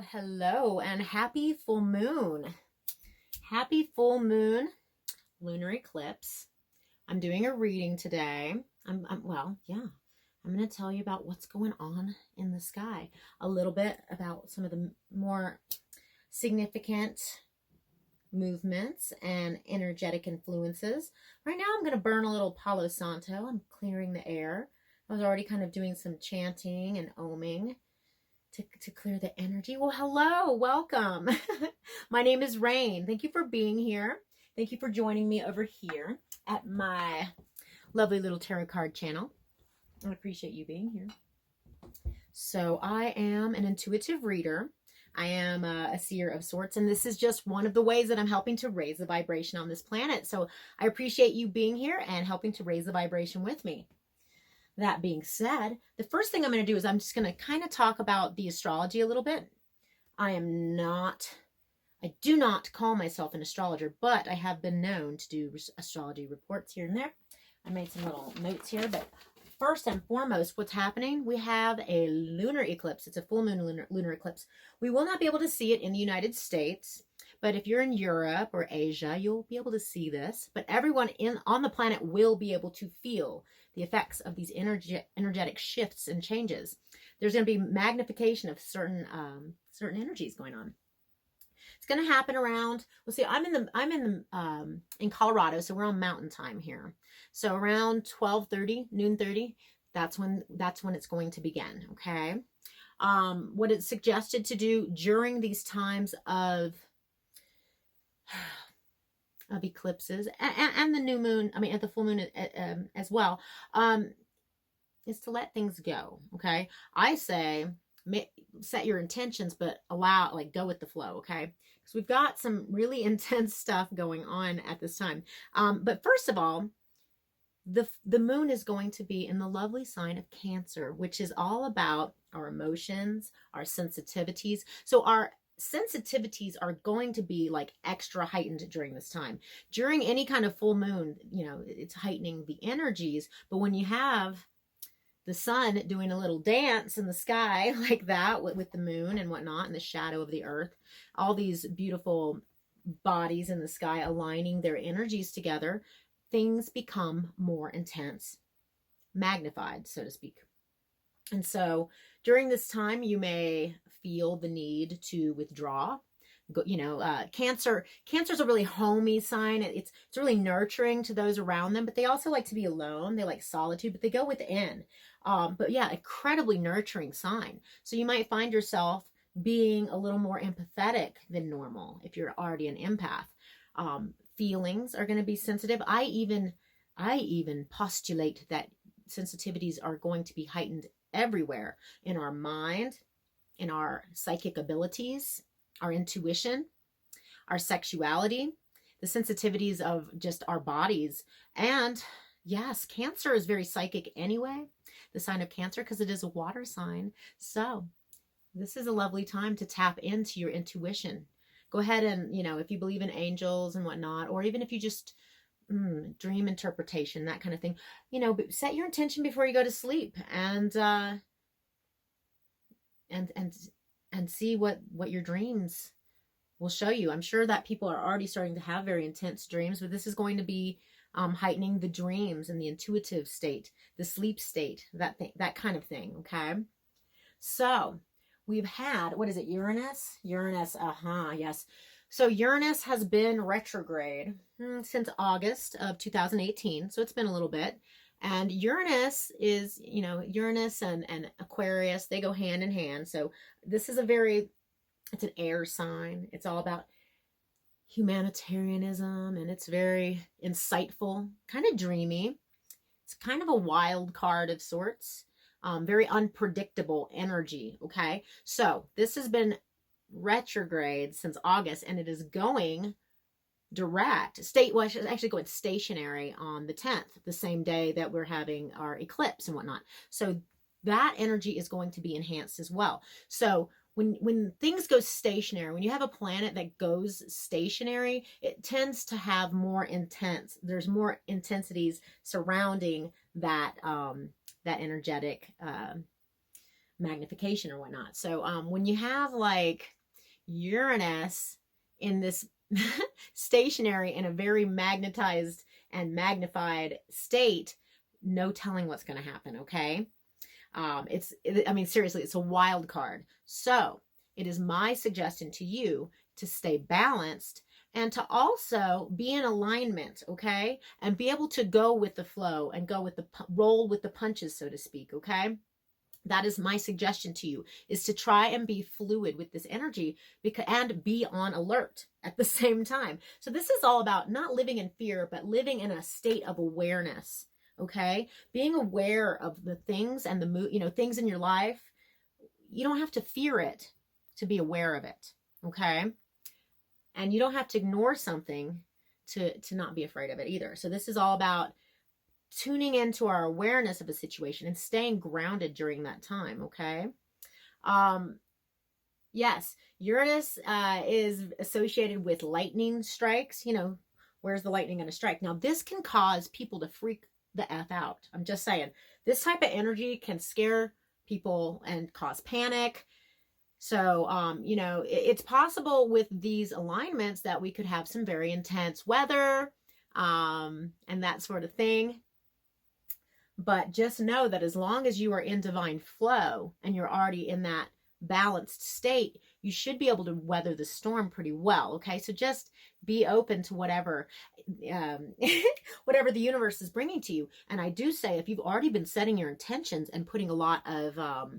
Well, hello and happy full moon. Happy full moon lunar eclipse. I'm doing a reading today. I'm going to tell you about what's going on in the sky. A little bit about some of the more significant movements and energetic influences. Right now I'm going to burn a little Palo Santo. I'm clearing the air. I was already kind of doing some chanting and oming to clear the energy. Well, hello, welcome. My name is Rayne. Thank you for being here. Thank you for joining me over here at my lovely little tarot card channel. I appreciate you being here. So I am an intuitive reader. I am a seer of sorts, and this is just one of the ways that I'm helping to raise the vibration on this planet. So I appreciate you being here and helping to raise the vibration with me. That being said, the first thing I'm going to do is I'm just going to kind of talk about the astrology a little bit. I do not call myself an astrologer, but I have been known to do astrology reports here and there. I made some little notes here, but first and foremost, what's happening? We have a lunar eclipse. It's a full moon lunar eclipse. We will not be able to see it in the United States, but if you're in Europe or Asia, you'll be able to see this. But everyone on the planet will be able to feel the effects of these energetic shifts and changes. There's going to be magnification of certain energies going on. It's going to happen around. Well, see, I'm in Colorado, so we're on Mountain Time here. So around 12:30, noon 30, that's when it's going to begin. Okay. What it's suggested to do during these times of eclipses and the new moon, at the full moon as well, is to let things go. Okay. I say set your intentions, but go with the flow. Okay. Because we've got some really intense stuff going on at this time. But first of all, the moon is going to be in the lovely sign of Cancer, which is all about our emotions, our sensitivities. So our sensitivities are going to be like extra heightened during this time. During any kind of full moon, it's heightening the energies. But when you have the sun doing a little dance in the sky like that with the moon and whatnot, and the shadow of the earth, all these beautiful bodies in the sky aligning their energies together, things become more intense, magnified, so to speak. And so during this time, you may feel the need to withdraw. Cancer's a really homey sign. It's really nurturing to those around them, but they also like to be alone. They like solitude, but they go within. But yeah, incredibly nurturing sign. So you might find yourself being a little more empathetic than normal if you're already an empath. Feelings are going to be sensitive. I even postulate that sensitivities are going to be heightened everywhere in our mind, in our psychic abilities, our intuition, our sexuality, the sensitivities of just our bodies. And yes, Cancer is very psychic anyway, the sign of Cancer, because it is a water sign. So this is a lovely time to tap into your intuition. Go ahead and, if you believe in angels and whatnot, or even if you just dream interpretation, that kind of thing, but set your intention before you go to sleep and see what your dreams will show you. I'm sure that people are already starting to have very intense dreams, but this is going to be heightening the dreams and the intuitive state, the sleep state, that kind of thing. Okay. So we've had, what is it? Uranus, yes. So Uranus has been retrograde since August of 2018. So it's been a little bit. And Uranus is, Uranus and Aquarius, they go hand in hand. So this is it's an air sign. It's all about humanitarianism, and it's very insightful, kind of dreamy. It's kind of a wild card of sorts. Very unpredictable energy. Okay. So this has been retrograde since August, and it is going it's actually going stationary on the 10th, the same day that we're having our eclipse and whatnot. So that energy is going to be enhanced as well. So when things go stationary, when you have a planet that goes stationary, it tends to have there's more intensities surrounding that energetic magnification or whatnot. So when you have like Uranus in this stationary in a very magnetized and magnified state, no telling what's going to happen. Okay. I mean, seriously, it's a wild card. So it is my suggestion to you to stay balanced and to also be in alignment, okay? And be able to go with the flow and go with the roll with the punches, so to speak, okay? That is my suggestion to you, is to try and be fluid with this energy and be on alert at the same time. So this is all about not living in fear, but living in a state of awareness, okay? Being aware of the things and the things in your life. You don't have to fear it to be aware of it, okay? And you don't have to ignore something to not be afraid of it either. So this is all about tuning into our awareness of a situation and staying grounded during that time, okay? Yes, Uranus is associated with lightning strikes. Where's the lightning going to strike? Now, this can cause people to freak the F out. I'm just saying. This type of energy can scare people and cause panic. So, it's possible with these alignments that we could have some very intense weather and that sort of thing. But just know that as long as you are in divine flow and you're already in that balanced state, you should be able to weather the storm pretty well. Okay. So just be open to whatever the universe is bringing to you. And I do say, if you've already been setting your intentions and putting a lot of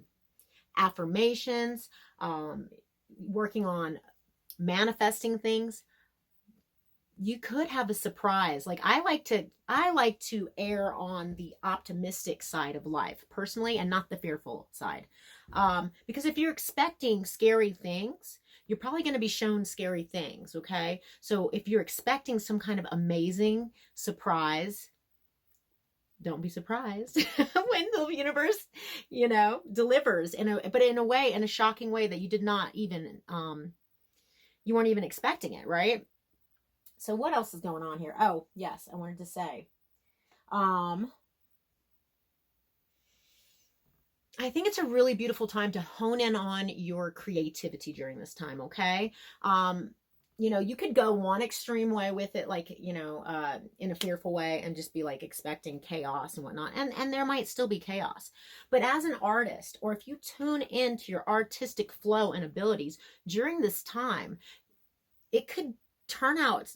affirmations, working on manifesting things, you could have a surprise. Like I like to err on the optimistic side of life personally, and not the fearful side. Because if you're expecting scary things, you're probably going to be shown scary things. Okay. So if you're expecting some kind of amazing surprise, don't be surprised when the universe, delivers in a shocking way that you did not even, you weren't even expecting it. Right. So what else is going on here? Oh, yes, I wanted to say, I think it's a really beautiful time to hone in on your creativity during this time, okay? You could go one extreme way with it, like, in a fearful way and just be like expecting chaos and whatnot. And there might still be chaos. But as an artist, or if you tune into your artistic flow and abilities during this time, it could turn out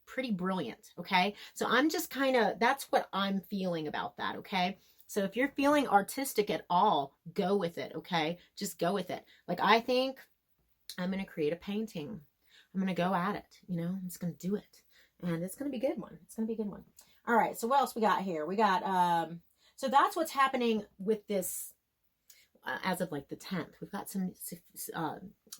pretty brilliant, okay? So I'm just that's what I'm feeling about that, okay? So if you're feeling artistic at all, go with it, okay? Just go with it. Like, I think I'm going to create a painting. I'm going to go at it, I'm just going to do it. And it's going to be a good one. It's going to be a good one. All right, so what else we got here? We got, so that's what's happening with this as of like the 10th. We've got some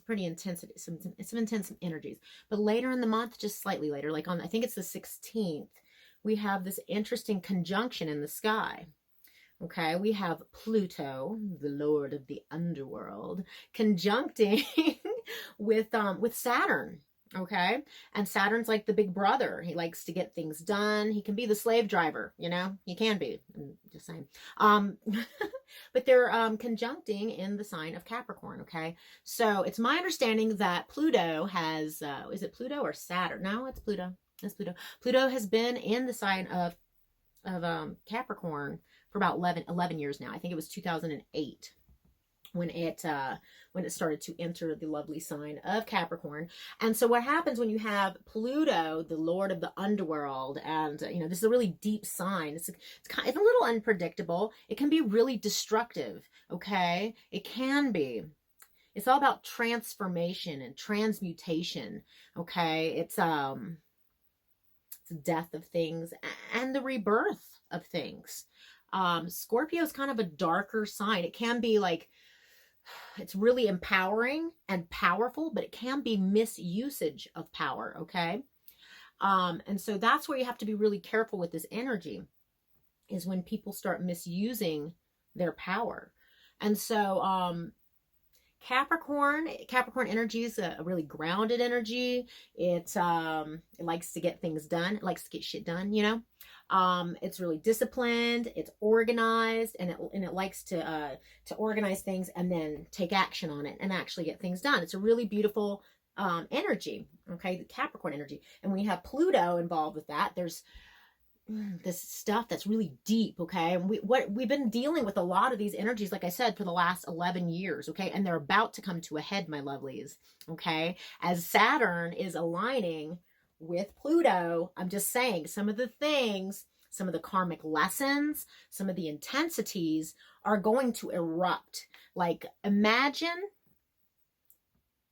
pretty intensity, some intense energies. But later in the month, just slightly later, like I think it's the 16th, we have this interesting conjunction in the sky. Okay, we have Pluto, the lord of the underworld, conjuncting with Saturn. Okay, and Saturn's like the big brother. He likes to get things done. He can be the slave driver, he can be. I'm just saying. But they're conjuncting in the sign of Capricorn. Okay, so it's my understanding that Pluto has is it Pluto or Saturn? No, it's Pluto. It's Pluto. Pluto has been in the sign of Capricorn for about 11 years now. I think it was 2008 when it started to enter the lovely sign of Capricorn. And so what happens when you have Pluto, the lord of the underworld, and this is a really deep sign. It's a little unpredictable. It can be really destructive. Okay, it can be. It's all about transformation and transmutation. Okay, it's death of things and the rebirth of things. Scorpio is kind of a darker sign. It can be like, it's really empowering and powerful, but it can be misusage of power. Okay. And so that's where you have to be really careful with this energy, is when people start misusing their power. And so, Capricorn energy is a really grounded energy. It likes to get things done. It likes to get shit done, It's really disciplined, it's organized, and it likes to organize things and then take action on it and actually get things done. It's a really beautiful energy, okay, the Capricorn energy. And when you have Pluto involved with that, there's this stuff that's really deep, okay? And we've been dealing with a lot of these energies, like I said, for the last 11 years, okay? And they're about to come to a head, my lovelies, okay? As Saturn is aligning with Pluto, I'm just saying some of the things, some of the karmic lessons, some of the intensities are going to erupt. Like, imagine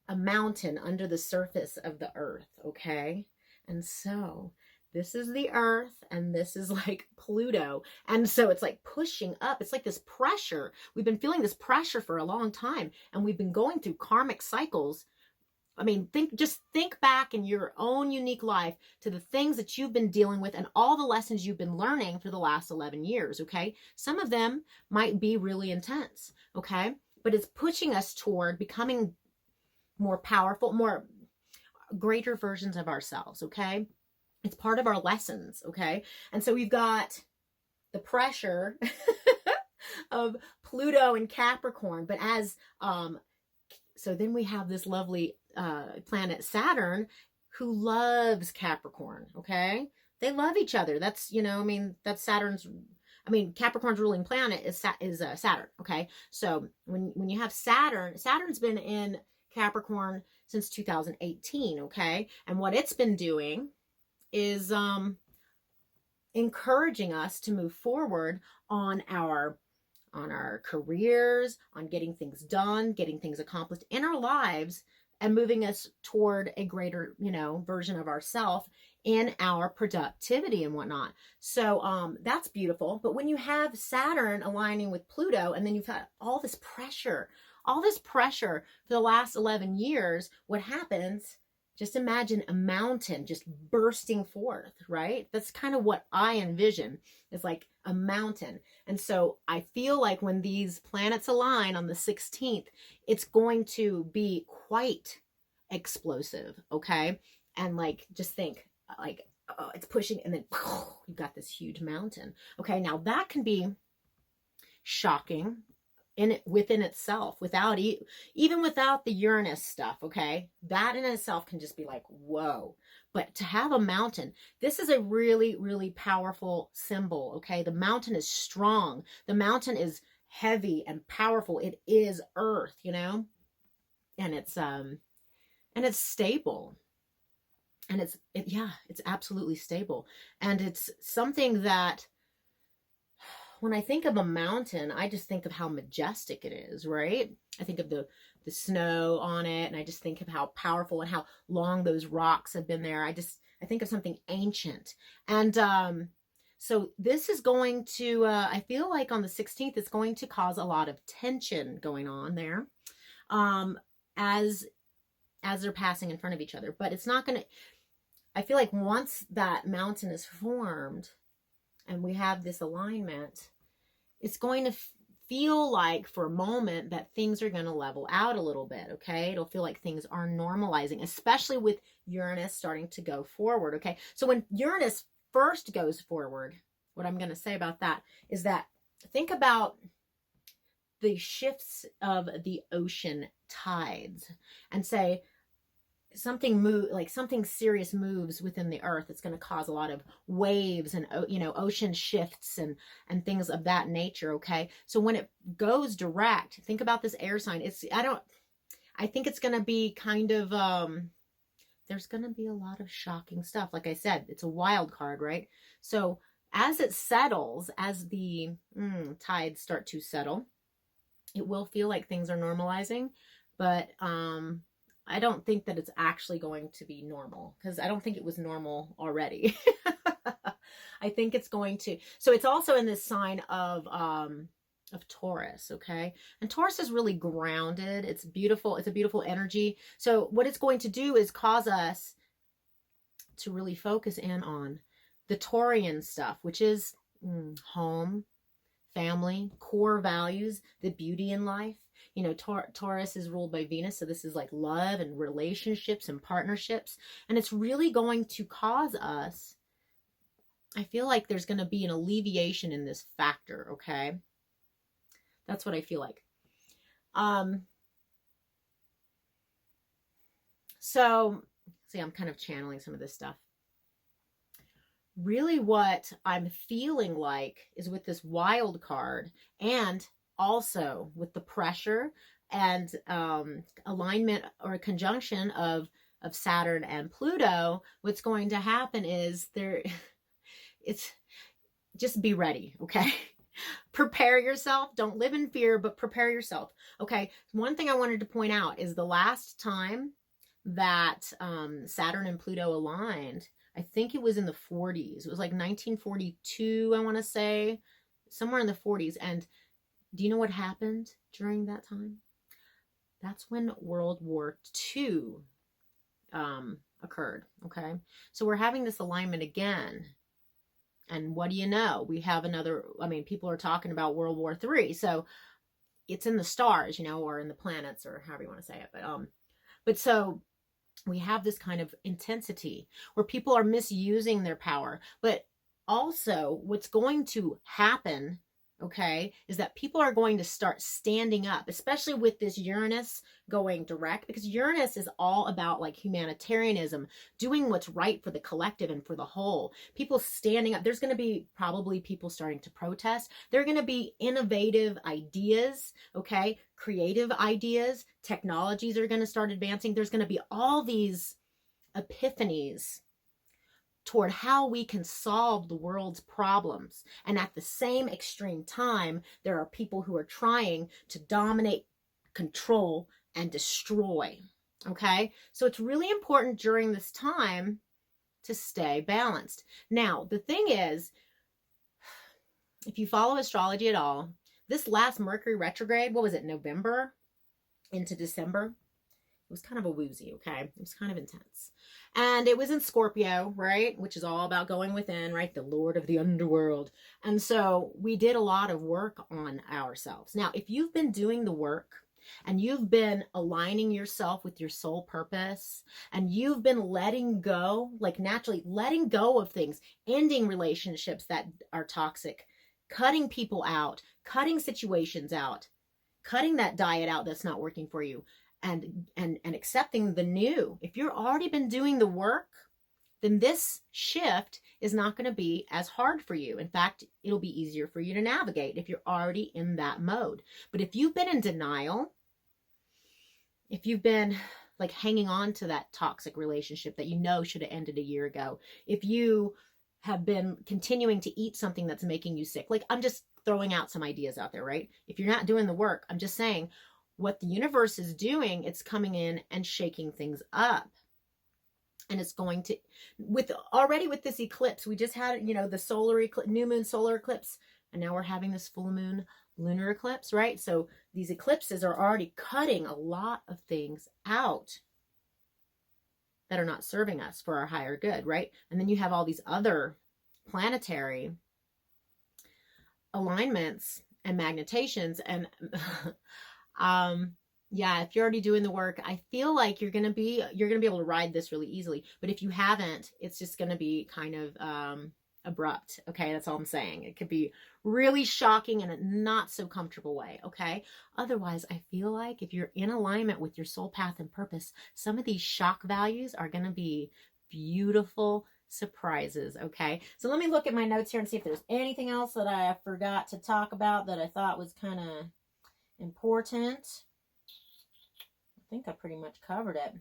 a mountain under the surface of the earth, okay? And so this is the earth and this is like Pluto. And so it's like pushing up. It's like this pressure. We've been feeling this pressure for a long time, and we've been going through karmic cycles. I mean, just think back in your own unique life to the things that you've been dealing with and all the lessons you've been learning for the last 11 years, okay? Some of them might be really intense, okay? But it's pushing us toward becoming more powerful, greater versions of ourselves, okay? It's part of our lessons, okay? And so we've got the pressure of Pluto and Capricorn, but so then we have this lovely planet Saturn who loves Capricorn, okay? They love each other. That's, that's Capricorn's ruling planet is Saturn, okay? So when you have Saturn's been in Capricorn since 2018, okay? And what it's been doing is encouraging us to move forward on our careers, on getting things done, getting things accomplished in our lives, and moving us toward a greater, version of ourselves in our productivity and whatnot. So that's beautiful. But when you have Saturn aligning with Pluto, and then you've got all this pressure for the last 11 years, what happens? Just imagine a mountain just bursting forth, right? That's kind of what I envision. It's like a mountain. And so I feel like when these planets align on the 16th, it's going to be quite explosive, okay? And like, just think, like, it's pushing, and then you've got this huge mountain. Okay, now that can be shocking within itself, even without the Uranus stuff, okay? That in itself can just be like, whoa. But to have a mountain, this is a really, really powerful symbol, okay? The mountain is strong. The mountain is heavy and powerful. It is earth, and it's stable. And it's absolutely stable. And it's something that, when I think of a mountain, I just think of how majestic it is, right? I think of the snow on it, and I just think of how powerful and how long those rocks have been there. I think of something ancient. And so this is going to, I feel like on the 16th, it's going to cause a lot of tension going on there as they're passing in front of each other. But it's not going to, I feel like once that mountain is formed, and we have this alignment, it's going to feel like for a moment that things are going to level out a little bit, okay? It'll feel like things are normalizing, especially with Uranus starting to go forward, okay? So when Uranus first goes forward, what I'm going to say about that is that think about the shifts of the ocean tides and say, something serious moves within the earth. It's going to cause a lot of waves and ocean shifts and things of that nature, okay? So when it goes direct, think about this air sign. I think it's going to be kind of there's going to be a lot of shocking stuff. Like I said, it's a wild card, right? So as it settles, as the tides start to settle, it will feel like things are normalizing, but I don't think that it's actually going to be normal, because I don't think it was normal already. I think it's going to, so it's also in this sign of Taurus, okay? And Taurus is really grounded. It's beautiful. It's a beautiful energy. So what it's going to do is cause us to really focus in on the Taurian stuff, which is home, family, core values, the beauty in life. Taurus is ruled by Venus, so this is like love and relationships and partnerships. And it's really going to cause us, I feel like there's going to be an alleviation in this factor, okay? That's what I feel like. So, see, I'm kind of channeling some of this stuff. Really what I'm feeling like is with this wild card, and also with the pressure and alignment or conjunction of Saturn and Pluto, what's going to happen is it's just be ready, okay? Prepare yourself. Don't live in fear, but prepare yourself. Okay. One thing I wanted to point out is the last time that Saturn and Pluto aligned, I think it was in the 40s. It was like 1942, I want to say, somewhere in the 40s. And do you know what happened during that time? That's when World War II occurred. Okay. So we're having this alignment again. And what do you know? We have another, I mean, people are talking about World War III. So it's in the stars, you know, or in the planets, or however you want to say it. But so we have this kind of intensity where people are misusing their power. But also what's going to happen, okay, is that people are going to start standing up, especially with this Uranus going direct, because Uranus is all about like humanitarianism, doing what's right for the collective and for the whole. People standing up. There's going to be probably people starting to protest. There are going to be innovative ideas, okay, creative ideas. Technologies are going to start advancing. There's going to be all these epiphanies toward how we can solve the world's problems. And at the same extreme time, there are people who are trying to dominate, control, and destroy. Okay? So it's really important during this time to stay balanced. Now, the thing is, if you follow astrology at all, this last Mercury retrograde, what was it, November into December? It was kind of a woozy, okay? It was kind of intense. And it was in Scorpio, right? Which is all about going within, right? The Lord of the underworld. And so we did a lot of work on ourselves. Now, if you've been doing the work and you've been aligning yourself with your soul purpose, and you've been letting go, like naturally letting go of things, ending relationships that are toxic, cutting people out, cutting situations out, cutting that diet out that's not working for you, and accepting the new. If you've already been doing the work, then this shift is not going to be as hard for you. In fact, it'll be easier for you to navigate if you're already in that mode. But if you've been in denial, if you've been like hanging on to that toxic relationship that you know should have ended a year ago, if you have been continuing to eat something that's making you sick, like I'm just throwing out some ideas out there, right? If you're not doing the work, I'm just saying, what the universe is doing, it's coming in and shaking things up. And it's going to, with this eclipse, we just had, you know, the solar eclipse, new moon solar eclipse, and now we're having this full moon lunar eclipse, right? So these eclipses are already cutting a lot of things out that are not serving us for our higher good, right? And then you have all these other planetary alignments and magnetations, and yeah, if you're already doing the work, I feel like you're gonna be able to ride this really easily. But if you haven't, it's just gonna be kind of abrupt. Okay, that's all I'm saying. It could be really shocking in a not so comfortable way. Okay, otherwise, I feel like if you're in alignment with your soul path and purpose, some of these shock values are gonna be beautiful surprises. Okay, so let me look at my notes here and see if there's anything else that I forgot to talk about that I thought was kind of important. I think I pretty much covered it.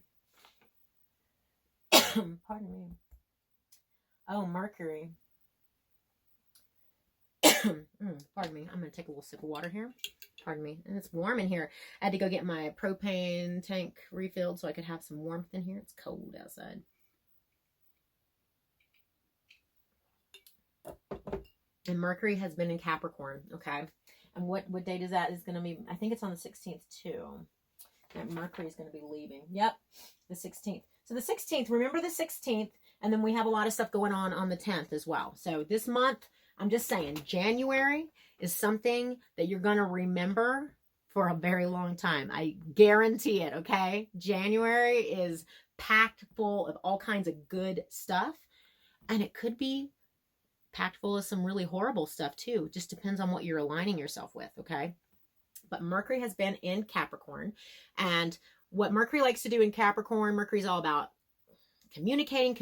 Pardon me. Oh, Mercury. Pardon me. I'm going to take a little sip of water here. Pardon me. And it's warm in here. I had to go get my propane tank refilled so I could have some warmth in here. It's cold outside. And Mercury has been in Capricorn, okay? And what date is that? Is going to be, I think it's on the 16th too. And Mercury is going to be leaving. Yep, the 16th. So the 16th, remember the 16th, and then we have a lot of stuff going on the 10th as well. So this month, I'm just saying, January is something that you're going to remember for a very long time. I guarantee it, okay? January is packed full of all kinds of good stuff, and it could be packed full of some really horrible stuff too. Just depends on what you're aligning yourself with, okay? But Mercury has been in Capricorn, and what Mercury likes to do in Capricorn, Mercury's all about communicating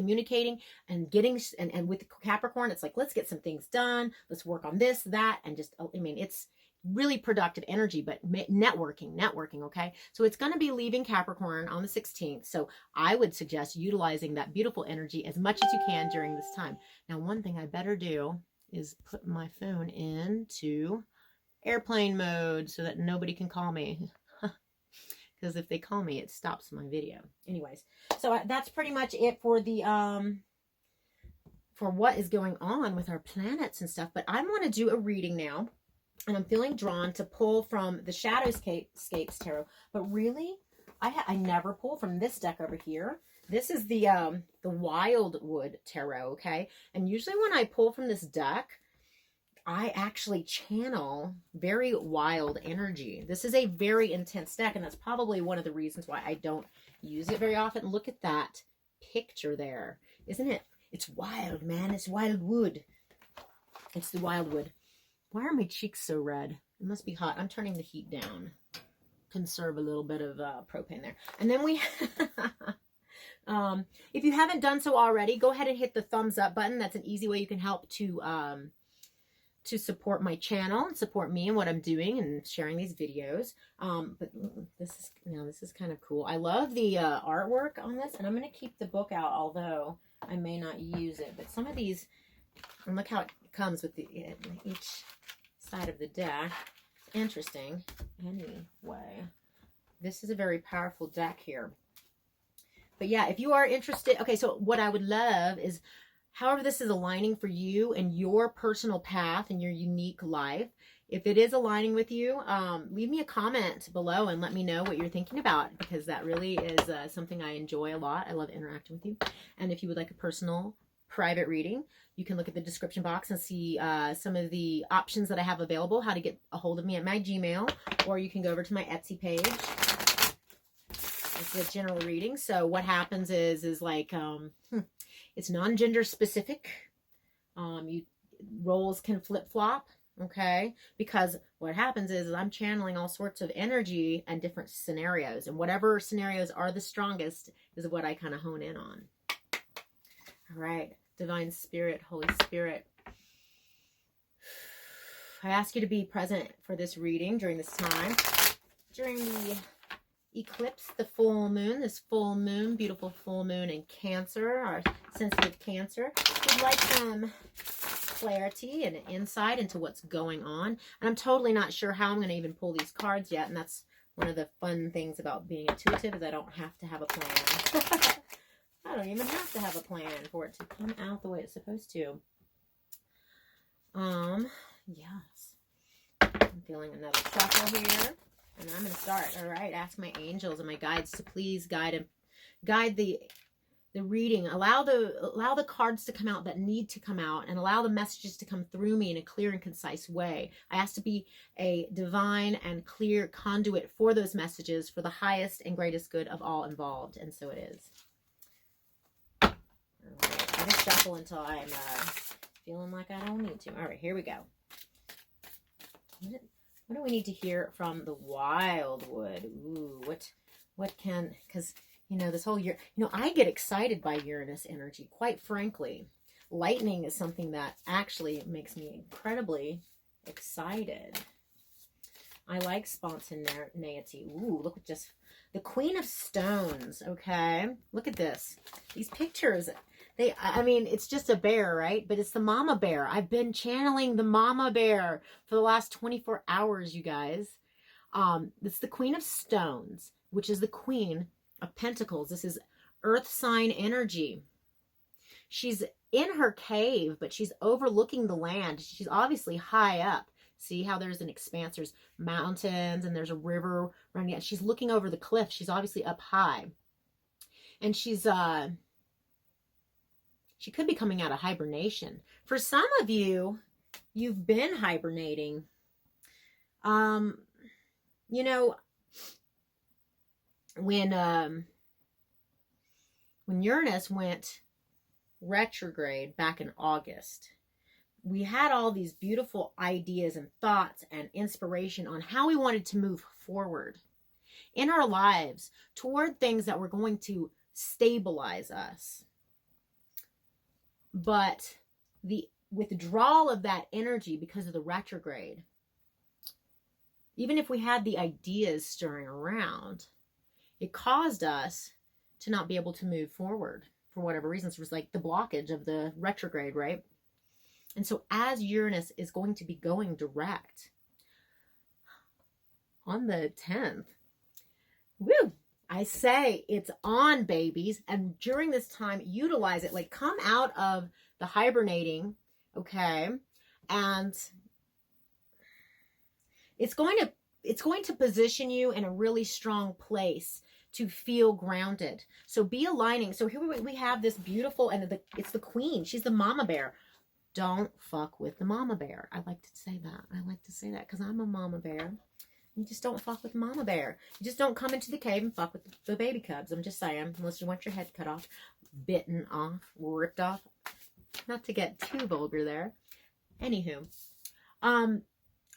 and getting, and with Capricorn, it's like, let's get some things done. Let's work on this, that, and just, I mean, it's really productive energy, but networking, okay? So it's going to be leaving Capricorn on the 16th. So I would suggest utilizing that beautiful energy as much as you can during this time. Now, one thing I better do is put my phone into airplane mode so that nobody can call me. Because if they call me, it stops my video. Anyways, so that's pretty much it for the for what is going on with our planets and stuff. But I want to do a reading now, and I'm feeling drawn to pull from the Shadowscapes Tarot. But really, I never pull from this deck over here. This is the Wildwood Tarot, okay? And usually when I pull from this deck, I actually channel very wild energy. This is a very intense deck, and that's probably one of the reasons why I don't use it very often. Look at that picture there. Isn't it? It's wild, man. It's wildwood. It's the wildwood. Why are my cheeks so red? It must be hot. I'm turning the heat down. Conserve a little bit of propane there. And then we... if you haven't done so already, go ahead and hit the thumbs up button. That's an easy way you can help to support my channel and support me and what I'm doing and sharing these videos. But this is kind of cool. I love the artwork on this, and I'm going to keep the book out, although I may not use it. But some of these, and look how it comes with each side of the deck. It's interesting. Anyway, this is a very powerful deck here. But yeah, if you are interested, okay, so what I would love is, however this is aligning for you and your personal path and your unique life, if it is aligning with you, leave me a comment below and let me know what you're thinking about, because that really is something I enjoy a lot. I love interacting with you. And if you would like a personal private reading, you can look at the description box and see some of the options that I have available, how to get a hold of me at my Gmail, or you can go over to my Etsy page. It's a general reading. So what happens is like, it's non-gender specific. Roles can flip-flop, okay? Because what happens is I'm channeling all sorts of energy and different scenarios, and whatever scenarios are the strongest is what I kind of hone in on. All right, Divine Spirit, Holy Spirit, I ask you to be present for this reading during this time, during the eclipse, the full moon, this full moon, beautiful full moon in Cancer, our sensitive Cancer. We'd like some clarity and insight into what's going on. And I'm totally not sure how I'm going to even pull these cards yet. And that's one of the fun things about being intuitive, is I don't have to have a plan. I don't even have to have a plan for it to come out the way it's supposed to. Yes. I'm feeling another shuffle here. And I'm going to start. All right, ask my angels and my guides to please guide the reading. Allow the cards to come out that need to come out, and allow the messages to come through me in a clear and concise way. I ask to be a divine and clear conduit for those messages for the highest and greatest good of all involved. And so it is. All right, I'm going to shuffle until I'm feeling like I don't need to. All right, here we go. What do we need to hear from the Wildwood? Ooh, what can, because, you know, this whole year, you know, I get excited by Uranus energy, quite frankly. Lightning is something that actually makes me incredibly excited. I like spontaneity. Ooh, look at just the Queen of Stones, okay? Look at this. These pictures, I mean, it's just a bear, right? But it's the mama bear. I've been channeling the mama bear for the last 24 hours, you guys. It's the Queen of Stones, which is the Queen of Pentacles. This is Earth sign energy. She's in her cave, but she's overlooking the land. She's obviously high up. See how there's an expanse, there's mountains, and there's a river running. She's looking over the cliff. She's obviously up high. And she's, she could be coming out of hibernation. For some of you, you've been hibernating. You know, when Uranus went retrograde back in August, we had all these beautiful ideas and thoughts and inspiration on how we wanted to move forward in our lives toward things that were going to stabilize us. But the withdrawal of that energy because of the retrograde, even if we had the ideas stirring around, it caused us to not be able to move forward for whatever reasons. It was like the blockage of the retrograde, right? And so as Uranus is going to be going direct on the 10th, woo, I say it's on, babies. And during this time, utilize it. Like, come out of the hibernating, okay? And it's going to position you in a really strong place to feel grounded. So be aligning. So here we have this beautiful, and it's the queen. She's the mama bear. Don't fuck with the mama bear. I like to say that. I like to say that because I'm a mama bear. You just don't fuck with mama bear. You just don't come into the cave and fuck with the baby cubs. I'm just saying, unless you want your head cut off, bitten off, ripped off. Not to get too vulgar there. Anywho,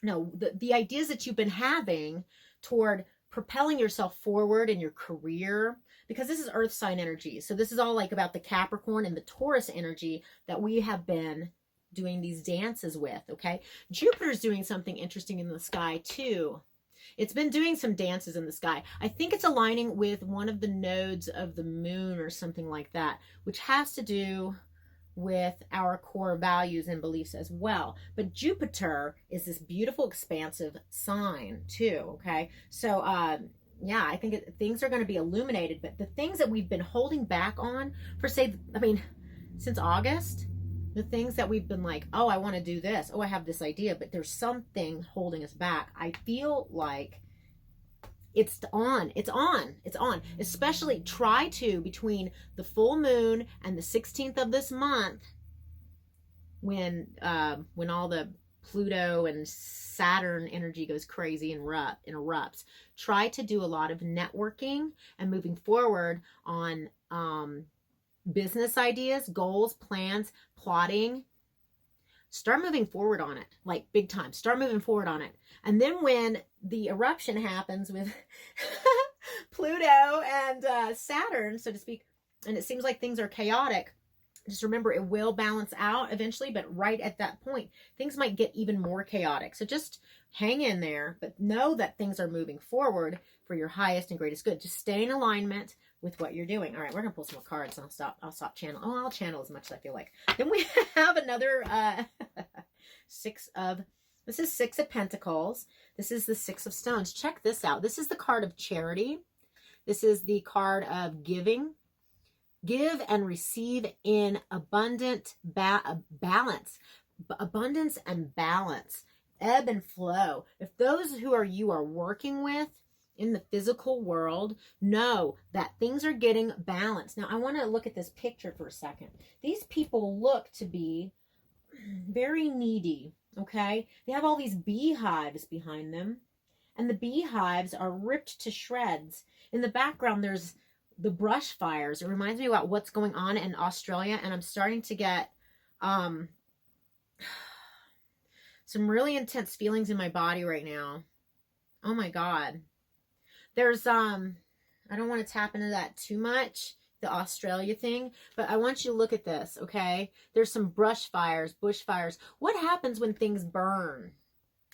no, the ideas that you've been having toward propelling yourself forward in your career, because this is earth sign energy. So this is all like about the Capricorn and the Taurus energy that we have been doing these dances with, okay? Jupiter's doing something interesting in the sky too. It's been doing some dances in the sky. I think it's aligning with one of the nodes of the moon or something like that, which has to do with our core values and beliefs as well. But Jupiter is this beautiful, expansive sign too, okay? So, yeah, I think things are going to be illuminated, but the things that we've been holding back on for, say, I mean, since August, the things that we've been like, oh, I want to do this. Oh, I have this idea, but there's something holding us back. I feel like it's on. Especially try to, between the full moon and the 16th of this month, when all the Pluto and Saturn energy goes crazy and erupts, try to do a lot of networking and moving forward on business ideas, goals, plans, plotting. Start moving forward on it, like big time. Start moving forward on it. And then when the eruption happens with Pluto and Saturn, so to speak, and it seems like things are chaotic, just remember it will balance out eventually, but right at that point, things might get even more chaotic. So just hang in there, but know that things are moving forward for your highest and greatest good. Just stay in alignment with what you're doing. All right, we're gonna pull some more cards and I'll stop channeling. Oh, I'll channel as much as I feel like. Then we have another Six of Pentacles. This is the Six of Stones. Check this out. This is the card of charity. This is the card of giving. Give and receive in abundant balance. Abundance and balance. Ebb and flow. If those who you are working with in the physical world, know that things are getting balanced. Now, I want to look at this picture for a second. These people look to be very needy, okay? They have all these beehives behind them, and the beehives are ripped to shreds. In the background, there's the brush fires. It reminds me about what's going on in Australia, and I'm starting to get some really intense feelings in my body right now. Oh my God. There's, I don't want to tap into that too much, the Australia thing, but I want you to look at this, okay? There's some brush fires, bush fires. What happens when things burn?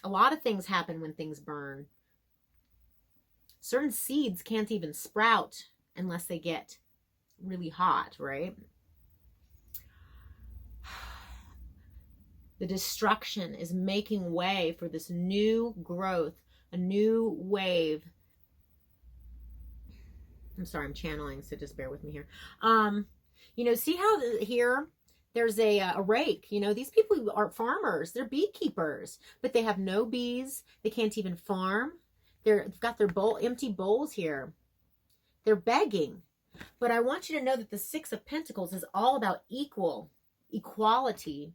A lot of things happen when things burn. Certain seeds can't even sprout unless they get really hot, right? The destruction is making way for this new growth, a new wave. I'm sorry, I'm channeling, so just bear with me here. You know, see how here there's a rake. You know, these people are farmers. They're beekeepers, but they have no bees. They can't even farm. They've got their empty bowls here. They're begging. But I want you to know that the Six of Pentacles is all about equality,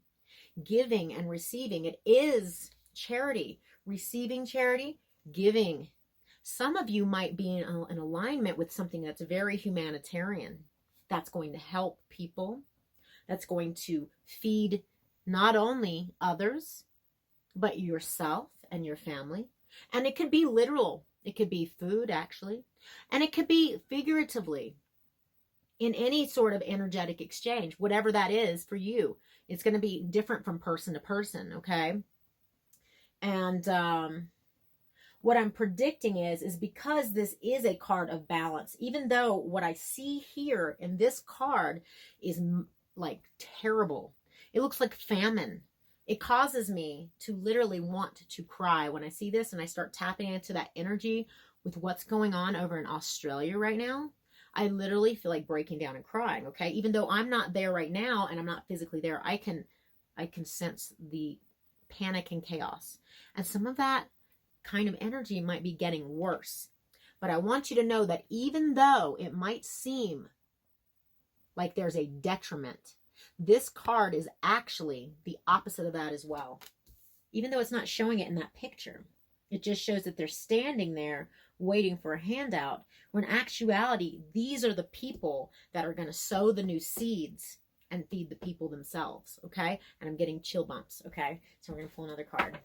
giving and receiving. It is charity, receiving charity, giving. Some of you might be in alignment with something that's very humanitarian, that's going to help people, that's going to feed not only others, but yourself and your family. And it could be literal. It could be food, actually. And it could be figuratively in any sort of energetic exchange, whatever that is for you. It's going to be different from person to person, okay? And what I'm predicting is because this is a card of balance, even though what I see here in this card is like terrible. It looks like famine. It causes me to literally want to cry when I see this and I start tapping into that energy with what's going on over in Australia right now. I literally feel like breaking down and crying, okay? Even though I'm not there right now and I'm not physically there, I can sense the panic and chaos. And some of that kind of energy might be getting worse. But I want you to know that even though it might seem like there's a detriment, this card is actually the opposite of that as well. Even though it's not showing it in that picture, it just shows that they're standing there waiting for a handout, when in actuality, these are the people that are going to sow the new seeds and feed the people themselves, okay? And I'm getting chill bumps, okay? So we're going to pull another card.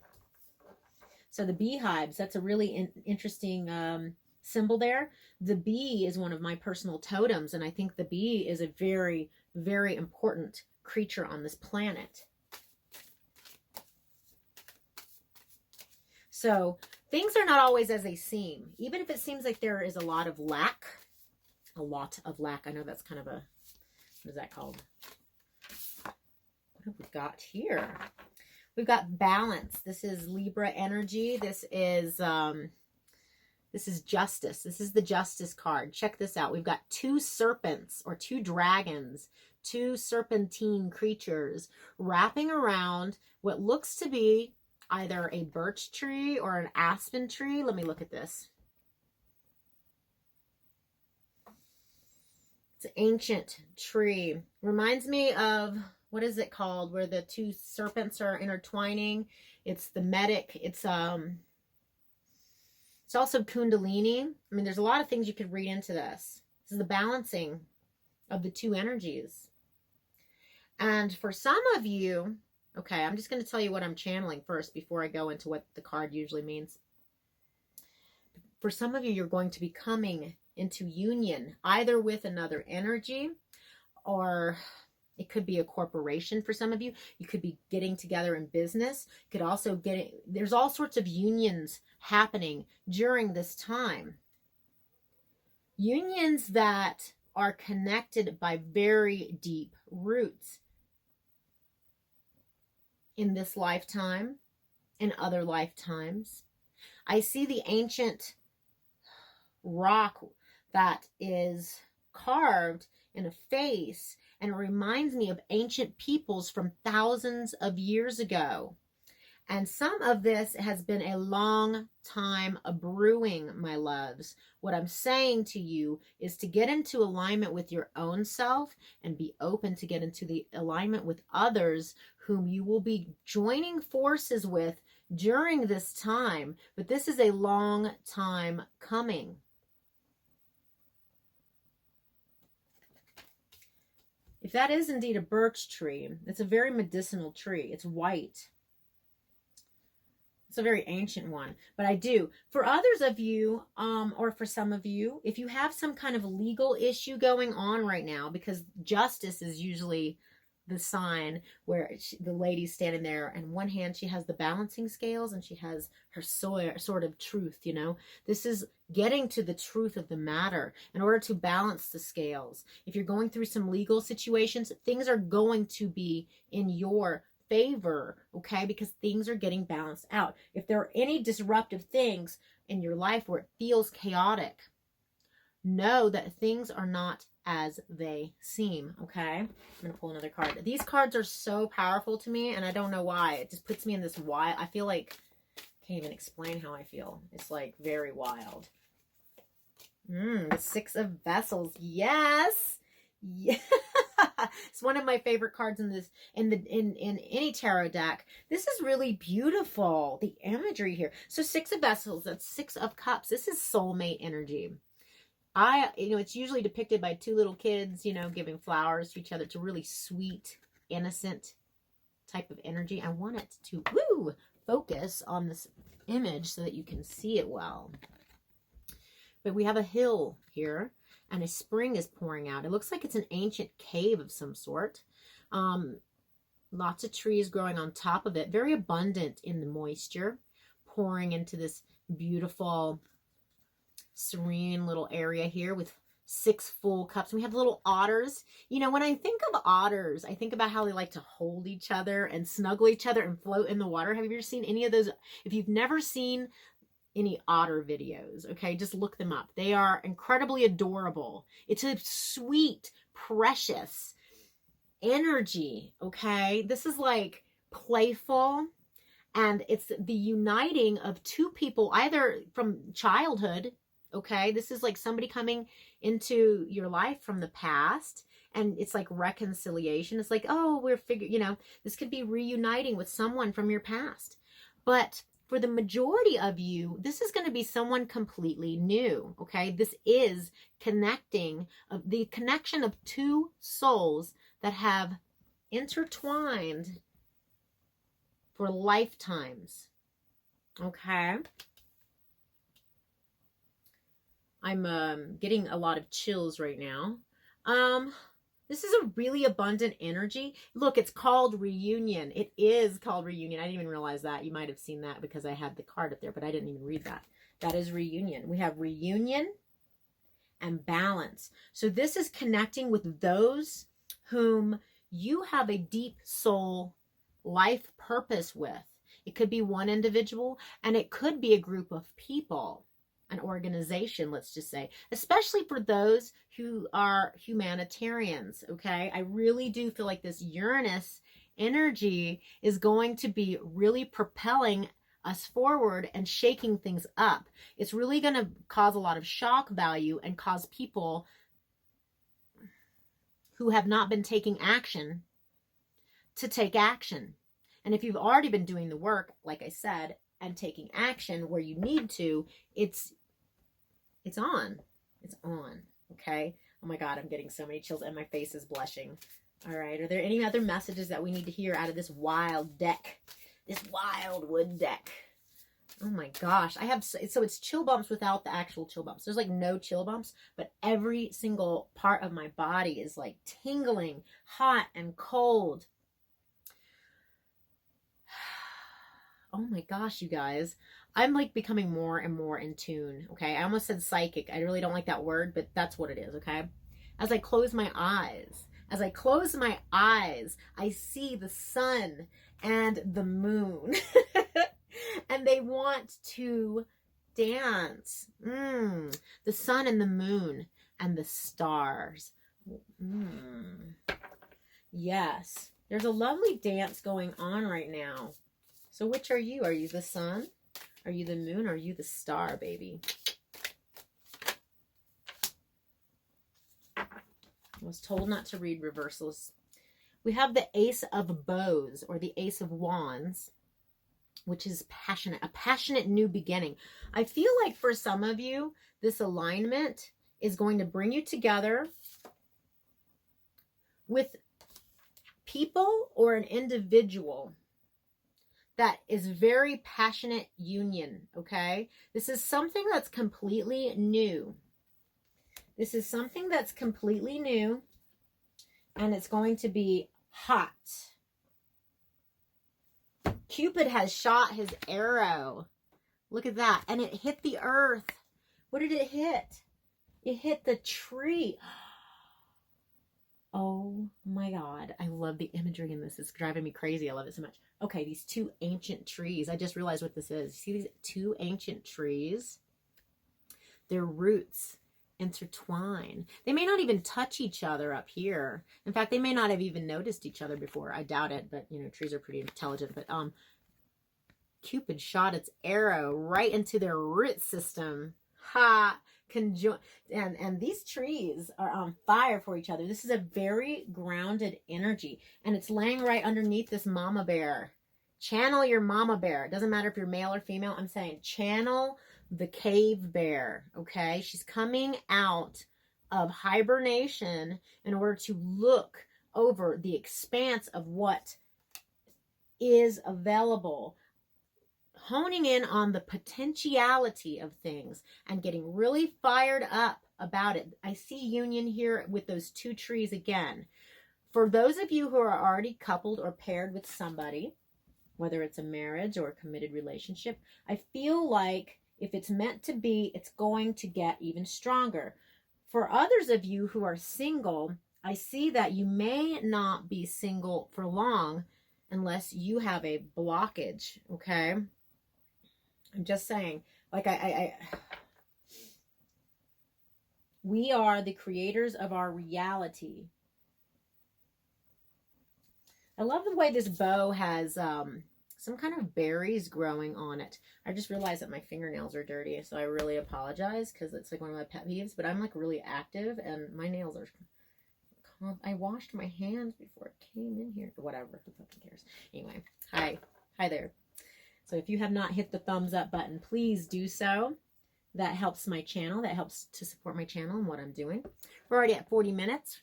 So the beehives, that's a really interesting symbol there. The bee is one of my personal totems, and I think the bee is a very, very important creature on this planet. So things are not always as they seem. Even if it seems like there is a lot of lack. I know that's kind of a, what is that called? What have we got here? We've got balance. This is Libra energy. This is justice. This is the justice card. Check this out. We've got two serpents or two dragons, two serpentine creatures wrapping around what looks to be either a birch tree or an aspen tree. Let me look at this. It's an ancient tree. Reminds me of, what is it called, where the two serpents are intertwining? It's the medic. It's also Kundalini. I mean, there's a lot of things you could read into this. This is the balancing of the two energies. And for some of you, okay, I'm just going to tell you what I'm channeling first before I go into what the card usually means. For some of you, you're going to be coming into union either with another energy, or it could be a corporation for some of you. You could be getting together in business. You could also there's all sorts of unions happening during this time. Unions that are connected by very deep roots in this lifetime and other lifetimes. I see the ancient rock that is carved in a face, and it reminds me of ancient peoples from thousands of years ago. And some of this has been a long time brewing, my loves. What I'm saying to you is to get into alignment with your own self and be open to get into the alignment with others whom you will be joining forces with during this time. But this is a long time coming. If that is indeed a birch tree, it's a very medicinal tree. It's white. It's a very ancient one. But I do. For others of you, or for some of you, if you have some kind of legal issue going on right now, because justice is usually the sign where the lady's standing there, and one hand she has the balancing scales and she has her sort of truth, you know. This is getting to the truth of the matter in order to balance the scales. If you're going through some legal situations, things are going to be in your favor, okay, because things are getting balanced out. If there are any disruptive things in your life where it feels chaotic, know that things are not as they seem, okay? I'm going to pull another card. These cards are so powerful to me, and I don't know why. It just puts me in this wild, I feel like, I can't even explain how I feel. It's like very wild. The Six of Vessels. Yes. Yeah. It's one of my favorite cards in this, in any tarot deck. This is really beautiful. The imagery here. So Six of Vessels, that's Six of Cups. This is soulmate energy. It's usually depicted by two little kids, giving flowers to each other. It's a really sweet, innocent type of energy. I want it to focus on this image so that you can see it well. But we have a hill here, and a spring is pouring out. It looks like it's an ancient cave of some sort. Lots of trees growing on top of it, very abundant in the moisture, pouring into this beautiful, serene little area here with 6 full cups. And we have little otters. You know, when I think of otters, I think about how they like to hold each other and snuggle each other and float in the water. Have you ever seen any of those? If you've never seen any otter videos, okay, just look them up. They are incredibly adorable. It's a sweet, precious energy, okay? This is like playful, and it's the uniting of 2 people, either from childhood, okay? This is like somebody coming into your life from the past, and it's like reconciliation. It's like, oh, you know, this could be reuniting with someone from your past. But for the majority of you, this is going to be someone completely new, okay? This is connecting, the connection of 2 souls that have intertwined for lifetimes, okay? I'm getting a lot of chills right now. This is a really abundant energy. Look, it's called reunion. It is called reunion. I didn't even realize that. You might have seen that because I had the card up there, but I didn't even read that. That is reunion. We have reunion and balance. So this is connecting with those whom you have a deep soul life purpose with. It could be one individual, and it could be a group of people, an organization, let's just say, especially for those who are humanitarians, okay? I really do feel like this Uranus energy is going to be really propelling us forward and shaking things up. It's really going to cause a lot of shock value and cause people who have not been taking action to take action. And if you've already been doing the work, like I said, and taking action where you need to, it's on. It's on, okay? Oh my God, I'm getting so many chills and my face is blushing. All right, are there any other messages that we need to hear out of this wild deck? This wild wood deck. Oh my gosh, so it's chill bumps without the actual chill bumps. There's like no chill bumps, but every single part of my body is like tingling, hot and cold. Oh my gosh, you guys. I'm like becoming more and more in tune, okay? I almost said psychic. I really don't like that word, but that's what it is, okay? As I close my eyes, I see the sun and the moon. And they want to dance. The sun and the moon and the stars. Yes. There's a lovely dance going on right now. So which are you? Are you the sun? Are you the moon? Or are you the star, baby? I was told not to read reversals. We have the Ace of Bows, or the Ace of Wands, which is passionate, a passionate new beginning. I feel like for some of you, this alignment is going to bring you together with people or an individual that is very passionate union, okay? This is something that's completely new. This is something that's completely new, and it's going to be hot. Cupid has shot his arrow. Look at that. And it hit the earth. What did it hit? It hit the tree. Oh my God. I love the imagery in this. It's driving me crazy. I love it so much. Okay, these 2 ancient trees. I just realized what this is. See these 2 ancient trees? Their roots intertwine. They may not even touch each other up here. In fact, they may not have even noticed each other before. I doubt it, but you know, trees are pretty intelligent. But Cupid shot its arrow right into their root system. Ha! And these trees are on fire for each other. This is a very grounded energy, and it's laying right underneath this mama bear. Channel your mama bear. It doesn't matter if you're male or female. I'm saying channel the cave bear, okay? She's coming out of hibernation in order to look over the expanse of what is available. Honing in on the potentiality of things and getting really fired up about it. I see union here with those two trees again. For those of you who are already coupled or paired with somebody, whether it's a marriage or a committed relationship, I feel like if it's meant to be, it's going to get even stronger. For others of you who are single, I see that you may not be single for long unless you have a blockage, okay? I'm just saying, like we are the creators of our reality. I love the way this bow has some kind of berries growing on it. I just realized that my fingernails are dirty, so I really apologize because it's like one of my pet peeves, but I'm like really active and my nails are... I washed my hands before it came in here. Whatever, who fucking cares? Anyway, hi there. So if you have not hit the thumbs up button, please do so. That helps my channel. That helps to support my channel and what I'm doing. We're already at 40 minutes.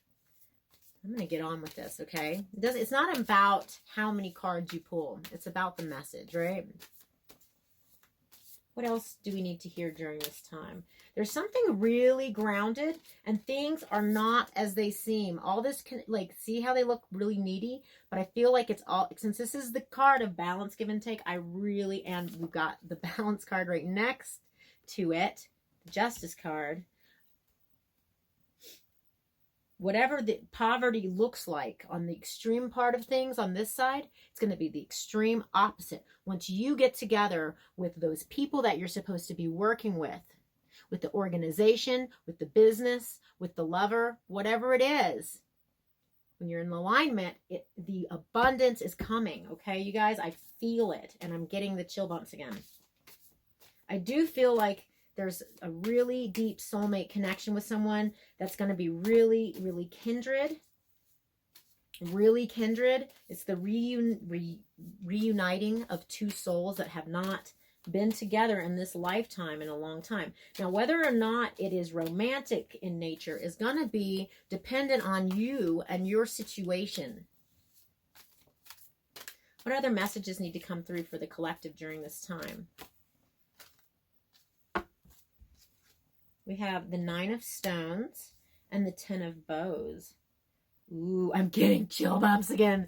I'm going to get on with this, okay? It's not about how many cards you pull. It's about the message, right? What else do we need to hear during this time? There's something really grounded, and things are not as they seem. All this, like, see how they look really needy? But I feel like it's all, since this is the card of balance, give and take, and we've got the balance card right next to it, the justice card. Whatever the poverty looks like on the extreme part of things on this side, it's going to be the extreme opposite. Once you get together with those people that you're supposed to be working with the organization, with the business, with the lover, whatever it is, when you're in alignment, the abundance is coming, okay, you guys? I feel it, and I'm getting the chill bumps again. I do feel like there's a really deep soulmate connection with someone that's going to be really, really kindred. Really kindred. It's the reuniting of two souls that have not been together in this lifetime in a long time. Now, whether or not it is romantic in nature is going to be dependent on you and your situation. What other messages need to come through for the collective during this time? We have the 9 of Stones and the 10 of Bows. Ooh, I'm getting chill bumps again.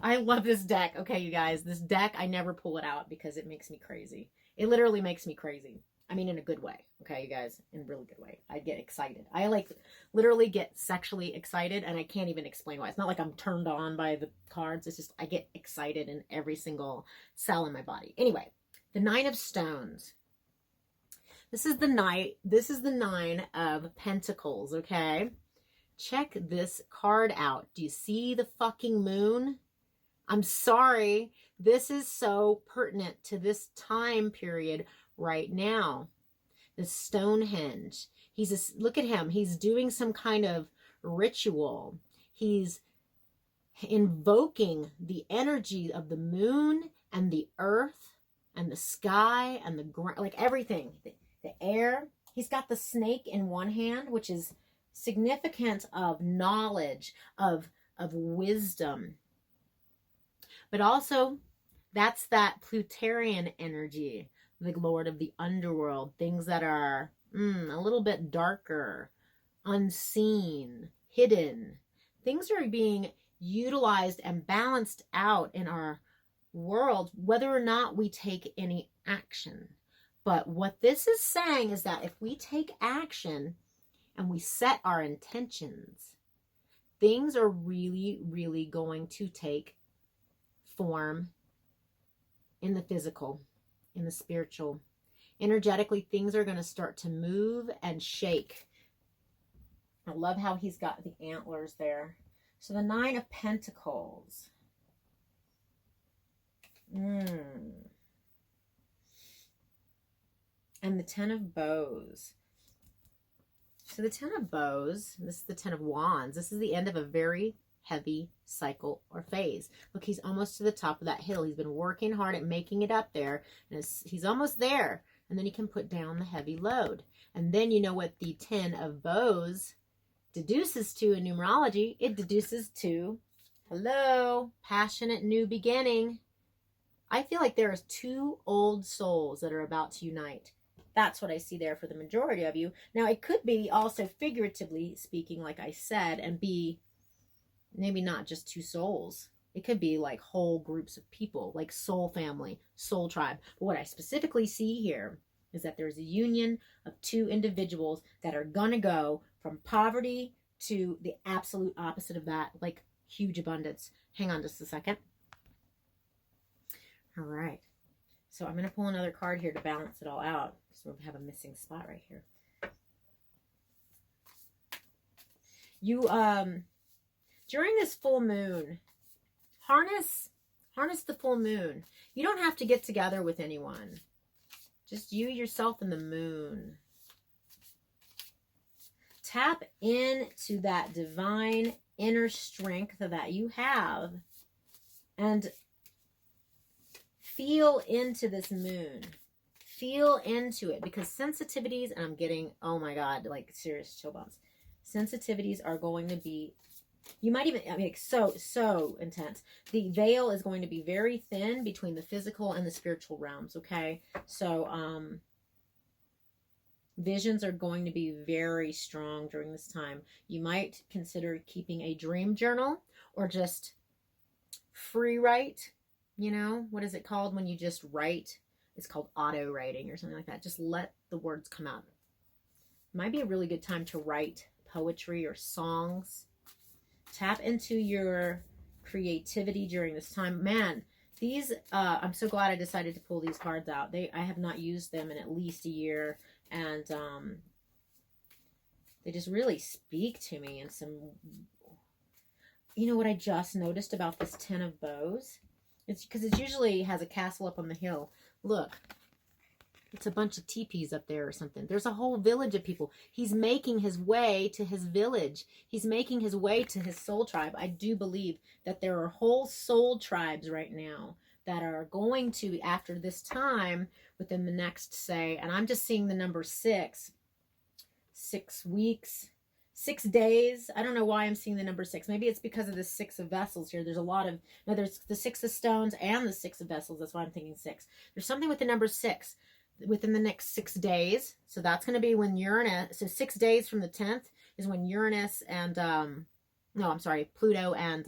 I love this deck. Okay, you guys, this deck, I never pull it out because it makes me crazy. It literally makes me crazy. I mean, in a good way. Okay, you guys, in a really good way. I get excited. I like literally get sexually excited, and I can't even explain why. It's not like I'm turned on by the cards. It's just I get excited in every single cell in my body. Anyway, the 9 of Stones. This is the 9 of Pentacles, okay? Check this card out. Do you see the fucking moon? I'm sorry. This is so pertinent to this time period right now. The Stonehenge. Look at him. He's doing some kind of ritual. He's invoking the energy of the moon and the earth and the sky and the ground, like everything. The air. He's got the snake in one hand, which is significant of knowledge, of wisdom. But also, that's that Plutarian energy, the Lord of the Underworld, things that are a little bit darker, unseen, hidden. Things are being utilized and balanced out in our world, whether or not we take any action. But what this is saying is that if we take action and we set our intentions, things are really, really going to take form in the physical, in the spiritual. Energetically, things are going to start to move and shake. I love how he's got the antlers there. So the 9 of Pentacles. And the 10 of Bows. So the 10 of Bows, this is the 10 of Wands. This is the end of a very heavy cycle or phase. Look, he's almost to the top of that hill. He's been working hard at making it up there. And he's almost there. And then he can put down the heavy load. And then you know what the 10 of Bows deduces to in numerology? It deduces to, hello, passionate new beginning. I feel like there are two old souls that are about to unite. That's what I see there for the majority of you. Now, it could be also figuratively speaking, like I said, and be maybe not just two souls. It could be like whole groups of people, like soul family, soul tribe. But what I specifically see here is that there's a union of two individuals that are going to go from poverty to the absolute opposite of that, like huge abundance. Hang on just a second. All right. So I'm going to pull another card here to balance it all out. So we have a missing spot right here. You, during this full moon, harness the full moon. You don't have to get together with anyone. Just you, yourself, and the moon. Tap into that divine inner strength that you have and feel into this moon. Feel into it, because sensitivities, and I'm getting, oh my God, like serious chill bumps. Sensitivities are going to be, you might even, I mean, so intense. The veil is going to be very thin between the physical and the spiritual realms, okay? So, visions are going to be very strong during this time. You might consider keeping a dream journal or just free write. You know, what is it called when you just write? It's called auto writing or something like that. Just let the words come out. Might be a really good time to write poetry or songs. Tap into your creativity during this time. Man, these, I'm so glad I decided to pull these cards out. I have not used them in at least a year. And they just really speak to me in some, you know what I just noticed about this 10 of bows? It's because it usually has a castle up on the hill. Look, it's a bunch of teepees up there or something. There's a whole village of people. He's making his way to his village. He's making his way to his soul tribe. I do believe that there are whole soul tribes right now that are going to, after this time, within the next, say, and I'm just seeing the number 6 weeks, 6 days. I don't know why I'm seeing the number 6. Maybe it's because of the 6 of vessels here. There's a lot of, no, there's the 6 of stones and the 6 of vessels. That's why I'm thinking 6. There's something with the number 6 within the next 6 days. So that's going to be when Uranus, so 6 days from the 10th is when Uranus and, no, I'm sorry, Pluto and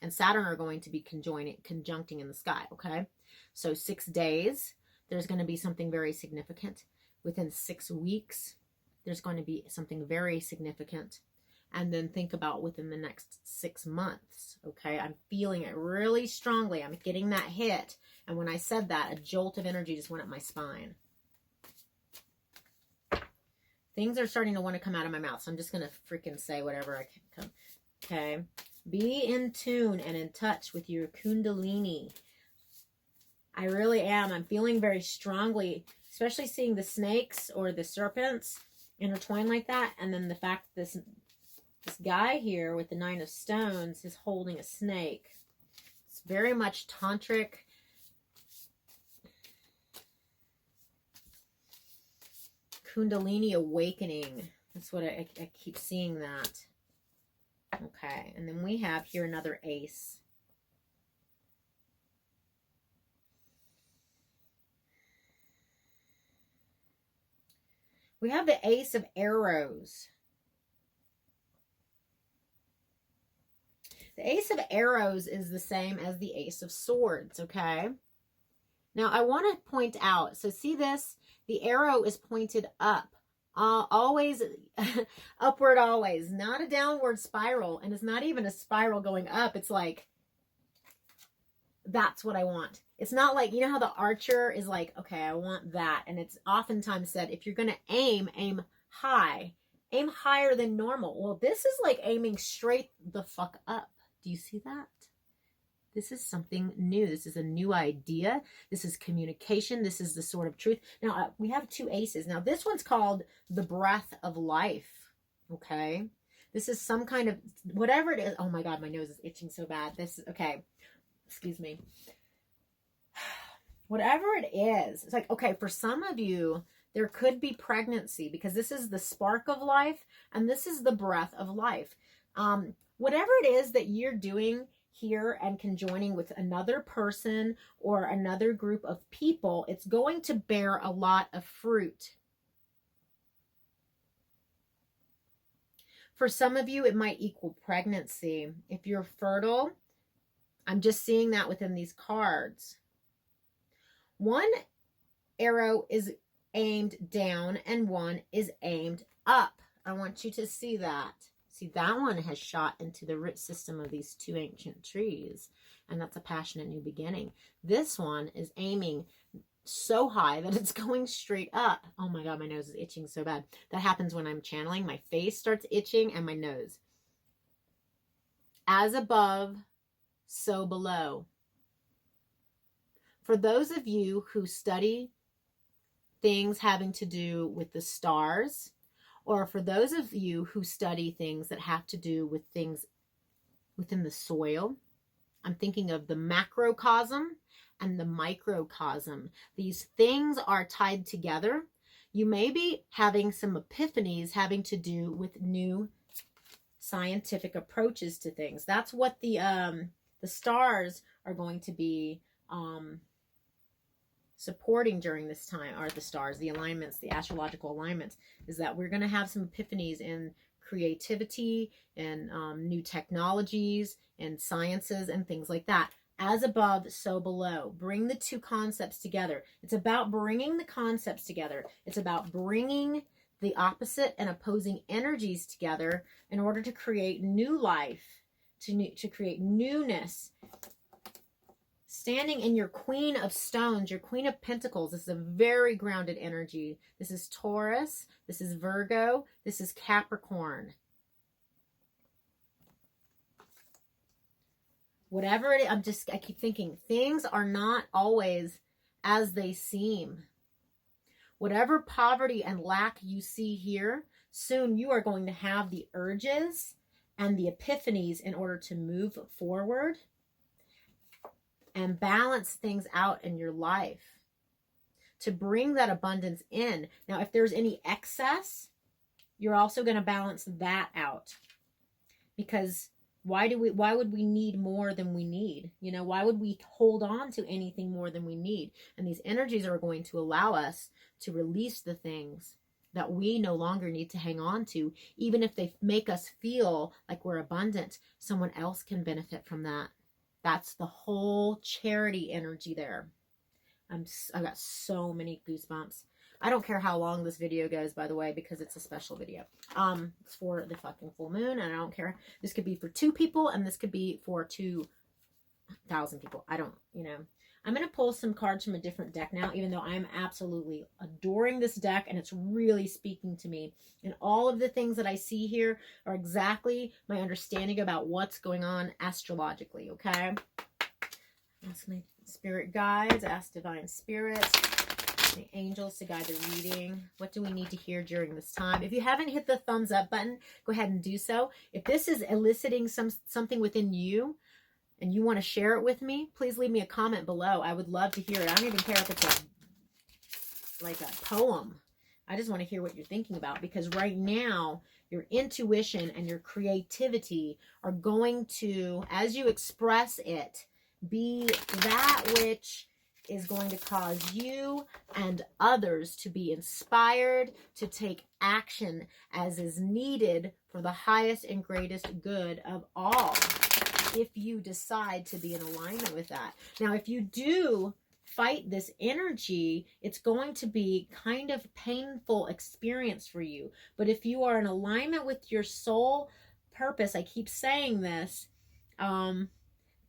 Saturn are going to be conjuncting in the sky, okay? So 6 days, there's going to be something very significant. Within 6 weeks, there's going to be something very significant. And then think about within the next 6 months, okay? I'm feeling it really strongly. I'm getting that hit. And when I said that, a jolt of energy just went up my spine. Things are starting to want to come out of my mouth, so I'm just going to freaking say whatever I can. Okay? Be in tune and in touch with your kundalini. I really am. I'm feeling very strongly, especially seeing the snakes or the serpents intertwined like that. And then the fact that this guy here with the 9 of stones is holding a snake. It's very much tantric. Kundalini awakening. That's what I keep seeing that. Okay, and then we have here another ace. We have the Ace of Arrows. The Ace of Arrows is the same as the Ace of Swords, okay? Now, I want to point out, so see this? The arrow is pointed up. Always upward, always. Not a downward spiral, and it's not even a spiral going up. It's like, that's what I want. It's not like, you know how the archer is like, okay, I want that. And it's oftentimes said, if you're going to aim high. Aim higher than normal. Well, this is like aiming straight the fuck up. Do you see that? This is something new. This is a new idea. This is communication. This is the sword of truth. Now, we have 2 aces. Now, this one's called the breath of life. Okay? This is some kind of, whatever it is. Oh my God, my nose is itching so bad. This is, okay. Excuse me. Whatever it is. It's like, okay, for some of you, there could be pregnancy because this is the spark of life and this is the breath of life. Whatever it is that you're doing, here and conjoining with another person or another group of people, it's going to bear a lot of fruit. For some of you, it might equal pregnancy. If you're fertile, I'm just seeing that within these cards. One arrow is aimed down and one is aimed up. I want you to see that. See, that one has shot into the root system of these two ancient trees, and that's a passionate new beginning. This one is aiming so high that it's going straight up. Oh my God, my nose is itching so bad. That happens when I'm channeling. My face starts itching and my nose. As above, so below. For those of you who study things having to do with the stars, or for those of you who study things that have to do with things within the soil, I'm thinking of the macrocosm and the microcosm. These things are tied together. You may be having some epiphanies having to do with new scientific approaches to things. That's what the stars are going to be supporting during this time, are the stars, the alignments, the astrological alignments, is that we're going to have some epiphanies in creativity and new technologies and sciences and things like that. As above, so below. Bring the two concepts together. It's about bringing the concepts together. It's about bringing the opposite and opposing energies together in order to create new life, to create newness. Standing in your Queen of Stones, your Queen of Pentacles, this is a very grounded energy. This is Taurus, this is Virgo, this is Capricorn. Whatever it is, I keep thinking, things are not always as they seem. Whatever poverty and lack you see here, soon you are going to have the urges and the epiphanies in order to move forward and balance things out in your life to bring that abundance in. Now, if there's any excess, you're also going to balance that out, because why would we need more than we need? You know, why would we hold on to anything more than we need? And these energies are going to allow us to release the things that we no longer need to hang on to. Even if they make us feel like we're abundant, someone else can benefit from that. That's the whole charity energy there. I got so many goosebumps. I don't care how long this video goes, by the way, because it's a special video. It's for the fucking full moon, and I don't care. This could be for 2 people, and this could be for 2,000 people. I don't, you know. I'm going to pull some cards from a different deck now, even though I'm absolutely adoring this deck, and it's really speaking to me. And all of the things that I see here are exactly my understanding about what's going on astrologically, okay? Ask my spirit guides, ask divine spirits, the angels to guide the reading. What do we need to hear during this time? If you haven't hit the thumbs up button, go ahead and do so. If this is eliciting something within you and you want to share it with me, please leave me a comment below. I would love to hear it. I don't even care if it's like a poem. I just want to hear what you're thinking about, because right now your intuition and your creativity are going to, as you express it, be that which is going to cause you and others to be inspired to take action as is needed for the highest and greatest good of all, if you decide to be in alignment with that. Now, if you do fight this energy, it's going to be kind of painful experience for you. But if you are in alignment with your soul purpose, I keep saying this,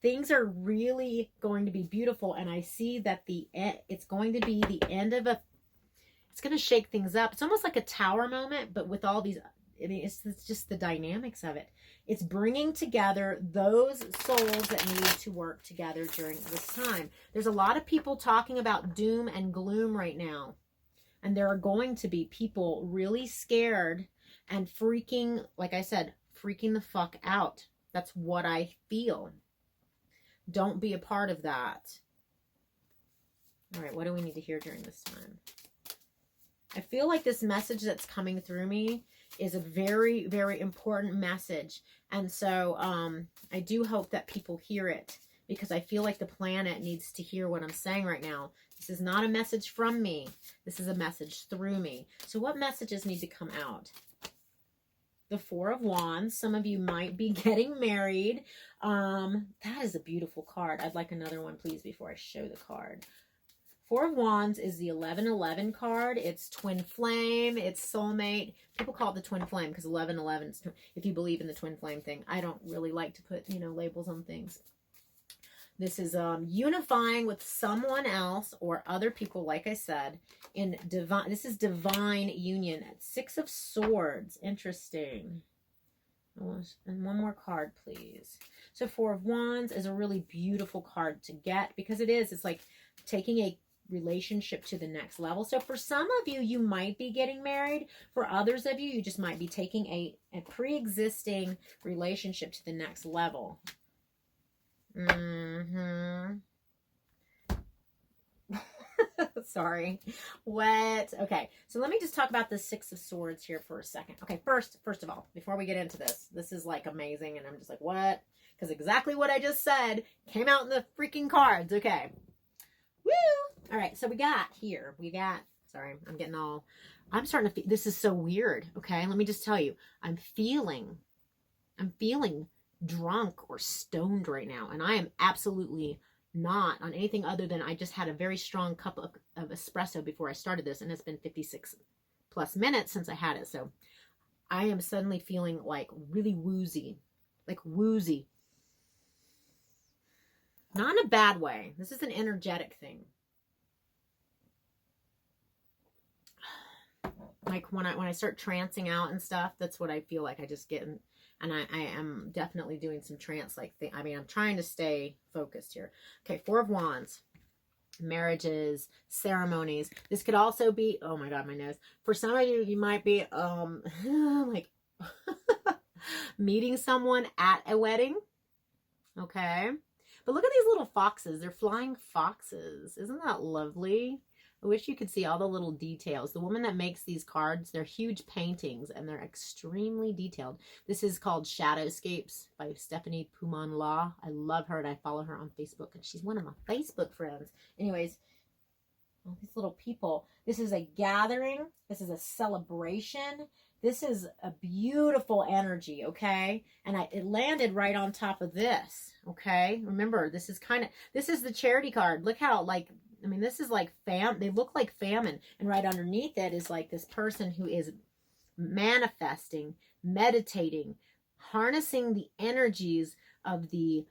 things are really going to be beautiful. And I see that it's going to be the end of it's going to shake things up. It's almost like a tower moment, but with all these, I mean, it's just the dynamics of it. It's bringing together those souls that need to work together during this time. There's a lot of people talking about doom and gloom right now. And there are going to be people really scared and freaking, like I said, freaking the fuck out. That's what I feel. Don't be a part of that. All right, what do we need to hear during this time? I feel like this message that's coming through me is a very, very important message. And so I do hope that people hear it, because I feel like the planet needs to hear what I'm saying right now. This is not a message from me. This is a message through me. So what messages need to come out? The Four of Wands. Some of you might be getting married. That is a beautiful card. I'd like another one, please, before I show the card. Four of Wands is the 1111 card. It's twin flame. It's soulmate. People call it the twin flame because 1111 is, if you believe in the twin flame thing. I don't really like to put, labels on things. This is unifying with someone else or other people, like I said, in divine. This is divine union. Six of Swords. Interesting. And one more card, please. So Four of Wands is a really beautiful card to get, because it's like taking a relationship to the next level. So for some of you, you might be getting married. For others of you, you just might be taking a pre-existing relationship to the next level. Sorry. What? Okay. So let me just talk about the Six of Swords here for a second. Okay. First of all, before we get into this is like amazing. And I'm just like, what? Because exactly what I just said came out in the freaking cards. Okay. Woo! All right. So we got, sorry, I'm starting to feel, this is so weird. Okay. Let me just tell you, I'm feeling drunk or stoned right now, and I am absolutely not on anything other than I just had a very strong cup of espresso before I started this, and it's been 56 plus minutes since I had it. So I am suddenly feeling like really woozy, not in a bad way. This is an energetic thing. Like when I start trancing out and stuff, that's what I feel like. I just get in. And I am definitely doing some trance-like thing. I mean, I'm trying to stay focused here. Okay, Four of Wands. Marriages, ceremonies. This could also be, oh my God, my nose. For some of you, you might be like meeting someone at a wedding. Okay. But look at these little foxes. They're flying foxes. Isn't that lovely? I wish you could see all the little details. The woman that makes these cards, they're huge paintings and they're extremely detailed. This is called Shadowscapes by Stephanie Puman-Law. I love her and I follow her on Facebook, and she's one of my Facebook friends. Anyways, all these little people. This is a gathering. This is a celebration. This is a beautiful energy, okay? And it landed right on top of this, okay? Remember, this is the charity card. Look how, this is like they look like famine. And right underneath it is like this person who is manifesting, meditating, harnessing the energies of the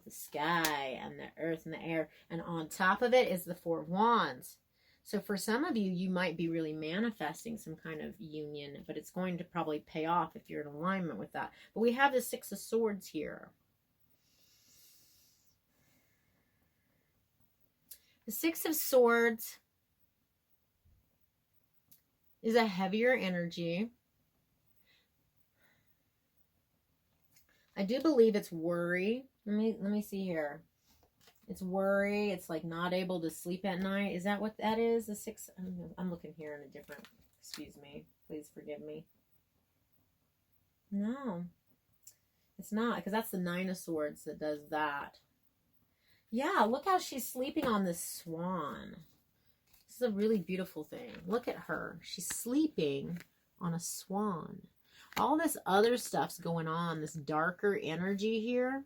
sky and the earth and the air. And on top of it is the Four of Wands. So for some of you, you might be really manifesting some kind of union, but it's going to probably pay off if you're in alignment with that. But we have the Six of Swords here. The Six of Swords is a heavier energy. I do believe it's worry. Let me see here. It's worry. It's like not able to sleep at night. Is that what that is? The six. I'm looking here in a different. Excuse me. Please forgive me. No, it's not, because that's the Nine of Swords that does that. Yeah, look how she's sleeping on this swan. This is a really beautiful thing. Look at her. She's sleeping on a swan. All this other stuff's going on, this darker energy here.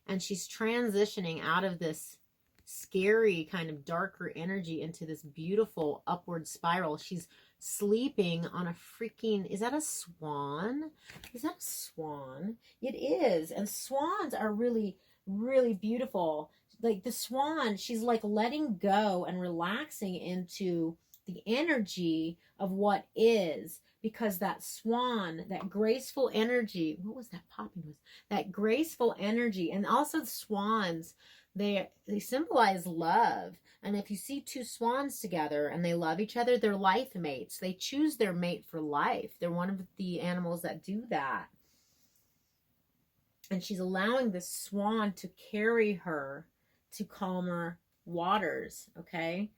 And she's transitioning out of this scary kind of darker energy into this beautiful upward spiral. She's sleeping on a freaking, is that a swan? Is that a swan? It is. And swans are really, really beautiful. Like the swan, she's like letting go and relaxing into the energy of what is, because that swan, that graceful energy, what was that popping noise? That graceful energy. And also the swans, they symbolize love. And if you see two swans together and they love each other, they're life mates. They choose their mate for life. They're one of the animals that do that. And she's allowing the swan to carry her to calmer waters, okay?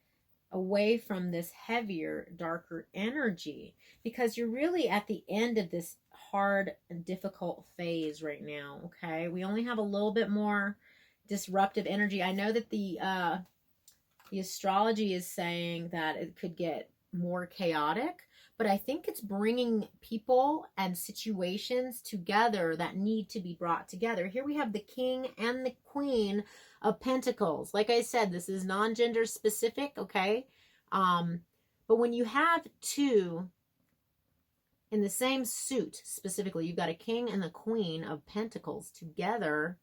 away from this heavier, darker energy, because you're really at the end of this hard and difficult phase right now. Okay, we only have a little bit more disruptive energy. I know that the astrology is saying that it could get more chaotic, but I think it's bringing people and situations together that need to be brought together. Here we have the King and the Queen of Pentacles. Like I said, this is non-gender specific, okay? But when you have two in the same suit, specifically, you've got a King and the Queen of Pentacles together.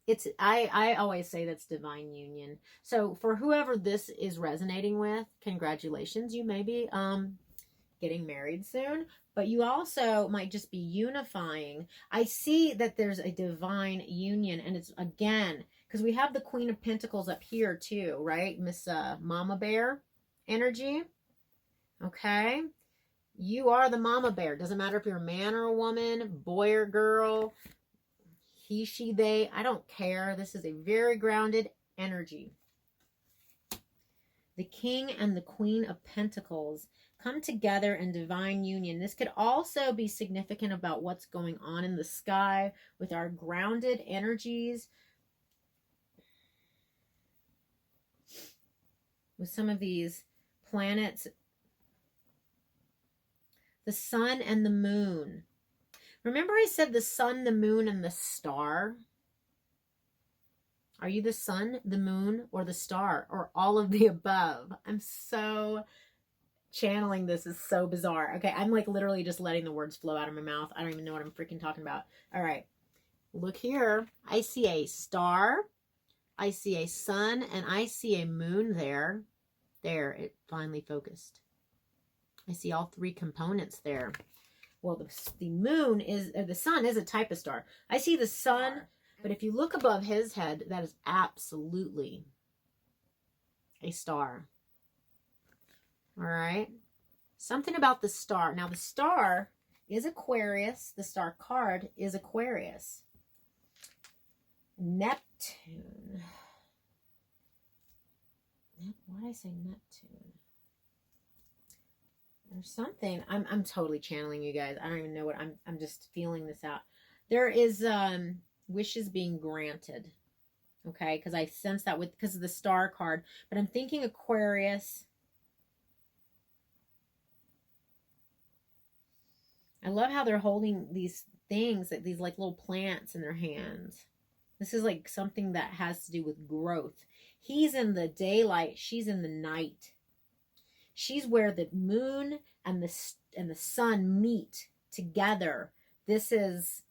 It's I always say that's divine union. So for whoever this is resonating with, congratulations. You may be getting married soon, but you also might just be unifying. I see that there's a divine union, and it's, again, because we have the Queen of Pentacles up here too, right? Miss Mama Bear energy. Okay. You are the Mama Bear. Doesn't matter if you're a man or a woman, boy or girl, he, she, they, I don't care. This is a very grounded energy. The King and the Queen of Pentacles come together in divine union. This could also be significant about what's going on in the sky with our grounded energies. With some of these planets, the sun and the moon. Remember I said the sun, the moon, and the star? Are you the sun, the moon, or the star, or all of the above? I'm so channeling this. Is so bizarre. Okay, I'm like literally just letting the words flow out of my mouth. I don't even know what I'm freaking talking about. All right, look here. I see a star, I see a sun, and I see a moon there. There, it finally focused. I see all three components there. Well, the moon is, the sun is a type of star. I see the sun, but if you look above his head, that is absolutely a star. All right. Something about the star. Now, the star is Aquarius. The star card is Aquarius. Neptune. Why did I say Neptune? There's something. I'm totally channeling you guys. I don't even know what I'm just feeling this out. There is wishes being granted. Okay, because I sense that because of the star card. But I'm thinking Aquarius. I love how they're holding these things, these like little plants in their hands. This is like something that has to do with growth. He's in the daylight, she's in the night. She's where the moon and the sun meet together. This is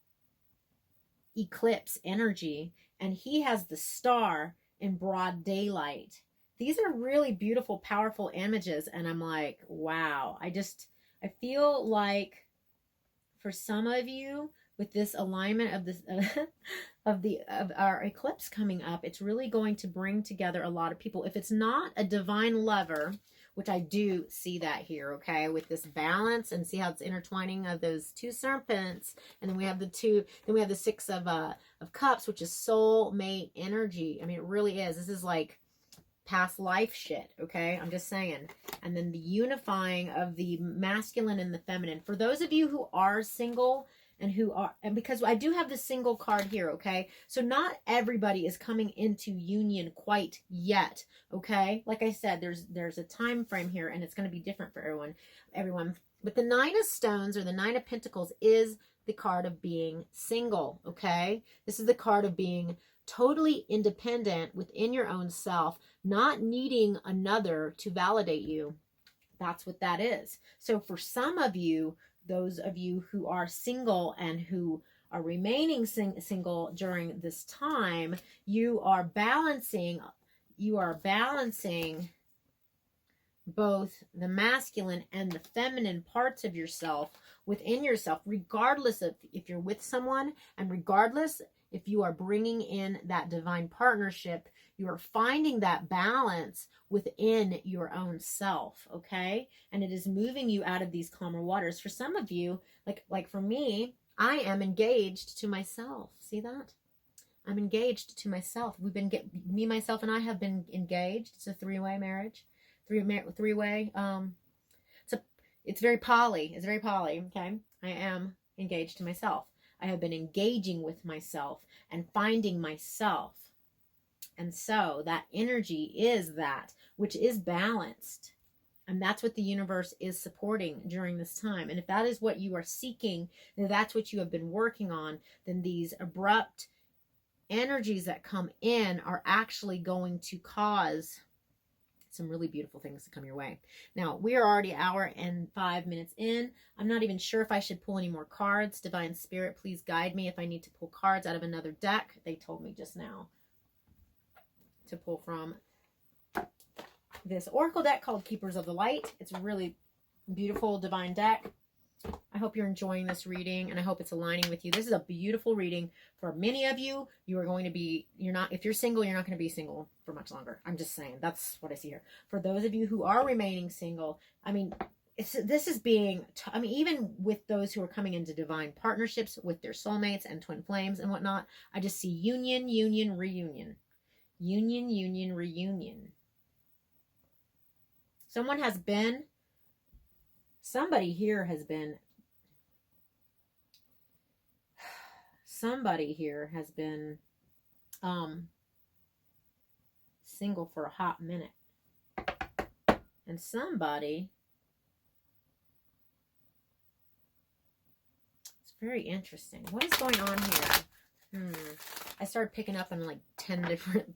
eclipse energy, and he has the star in broad daylight. These are really beautiful, powerful images, and I'm like, wow. I feel like for some of you, with this alignment of this of our eclipse coming up, it's really going to bring together a lot of people. If it's not a divine lover, which I do see that here, okay, with this balance, and see how it's intertwining of those two serpents, and then we have the Six of Cups, which is soul mate energy. I mean, it really is. This is like past life shit, okay? I'm just saying. And then the unifying of the masculine and the feminine. For those of you who are single, and because I do have the single card here, okay? So not everybody is coming into union quite yet, okay? Like I said, there's a time frame here, and it's going to be different for everyone. But the Nine of Stones, or the Nine of Pentacles, is the card of being single, okay? This is the card of being totally independent within your own self, not needing another to validate you. That's what that is. So for some of you, those of you who are single and who are remaining single during this time, you are balancing both the masculine and the feminine parts of yourself within yourself, regardless of if you're with someone, and regardless if you are bringing in that divine partnership. You are finding that balance within your own self, okay? And it is moving you out of these calmer waters. For some of you, like for me, I am engaged to myself. See that? I'm engaged to myself. Me, myself, and I have been engaged. It's a three-way marriage. Three-way. It's very poly. It's very poly, okay? I am engaged to myself. I have been engaging with myself and finding myself. And so that energy is that which is balanced. And that's what the universe is supporting during this time. And if that is what you are seeking, and that's what you have been working on, then these abrupt energies that come in are actually going to cause some really beautiful things to come your way. Now, we are already an hour and 5 minutes in. I'm not even sure if I should pull any more cards. Divine Spirit, please guide me if I need to pull cards out of another deck. They told me just now to pull from this oracle deck called Keepers of the Light. It's a really beautiful divine deck. I hope you're enjoying this reading, and I hope it's aligning with you. This is a beautiful reading for many of you. You are going to be, if you're single, you're not going to be single for much longer. I'm just saying, that's what I see here. For those of you who are remaining single, I mean, this is being, even with those who are coming into divine partnerships with their soulmates and twin flames and whatnot, I just see union, union, reunion. Union, union, reunion. Somebody here has been single for a hot minute. And somebody, it's very interesting. What is going on here? I started picking up on like 10 different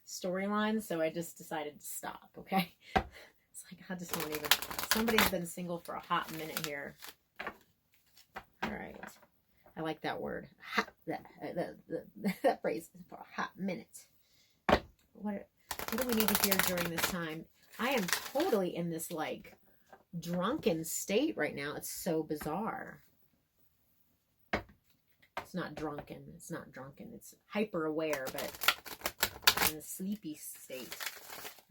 storylines, so I just decided to stop, okay? It's like, I just won't even. Somebody's been single for a hot minute here. All right. I like that word. Hot, that phrase, for a hot minute. What do we need to hear during this time? I am totally in this, like, drunken state right now. It's so bizarre. It's not drunken. It's not drunken. It's hyper aware, but in a sleepy state.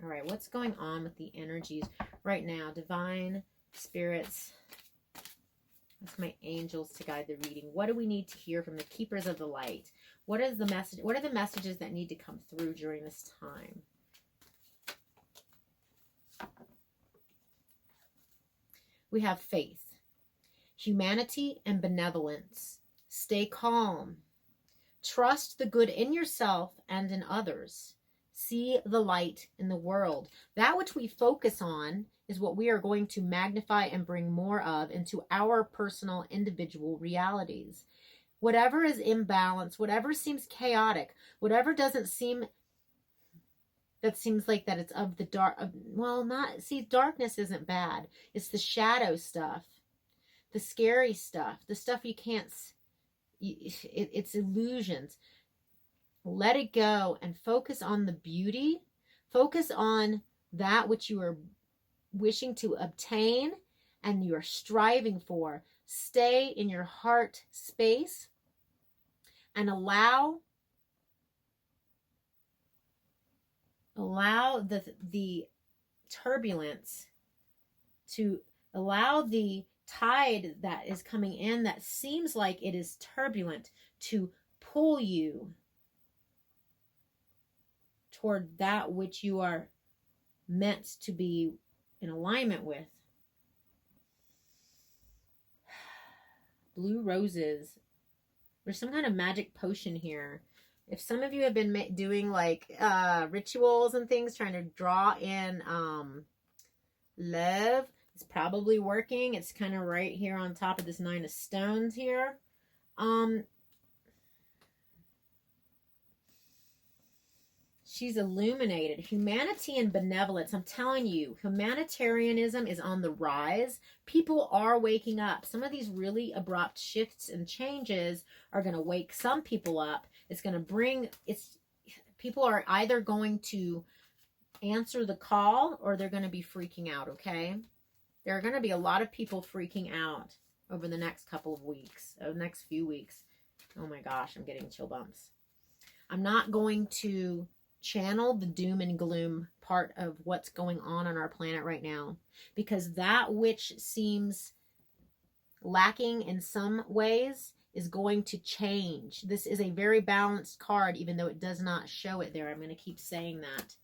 All right, what's going on with the energies right now? Divine spirits, ask my angels to guide the reading. What do we need to hear from the Keepers of the Light? What is the message? What are the messages that need to come through during this time? We have faith, humanity, and benevolence. Stay calm. Trust the good in yourself and in others. See the light in the world. That which we focus on is what we are going to magnify and bring more of into our personal, individual realities. Whatever is imbalanced, whatever seems chaotic, whatever doesn't seem, that seems like that it's of the dark, darkness isn't bad. It's the shadow stuff, the scary stuff, the stuff you can't, it's illusions. Let it go and focus on the beauty. Focus on that which you are wishing to obtain and you are striving for. Stay in your heart space and allow the turbulence to allow the tide that is coming in that seems like it is turbulent to pull you toward that which you are meant to be in alignment with. Blue roses. There's some kind of magic potion here. If some of you have been doing like rituals and things, trying to draw in love, it's probably working. It's kind of right here on top of this 9 of stones here. She's illuminated. Humanity and benevolence. I'm telling you, humanitarianism is on the rise. People are waking up. Some of these really abrupt shifts and changes are going to wake some people up. It's going to bring, people are either going to answer the call or they're going to be freaking out, okay? There are going to be a lot of people freaking out over the next couple of weeks, the next few weeks. Oh my gosh, I'm getting chill bumps. I'm not going to channel the doom and gloom part of what's going on our planet right now, because that which seems lacking in some ways is going to change. This is a very balanced card, even though it does not show it there. I'm going to keep saying that.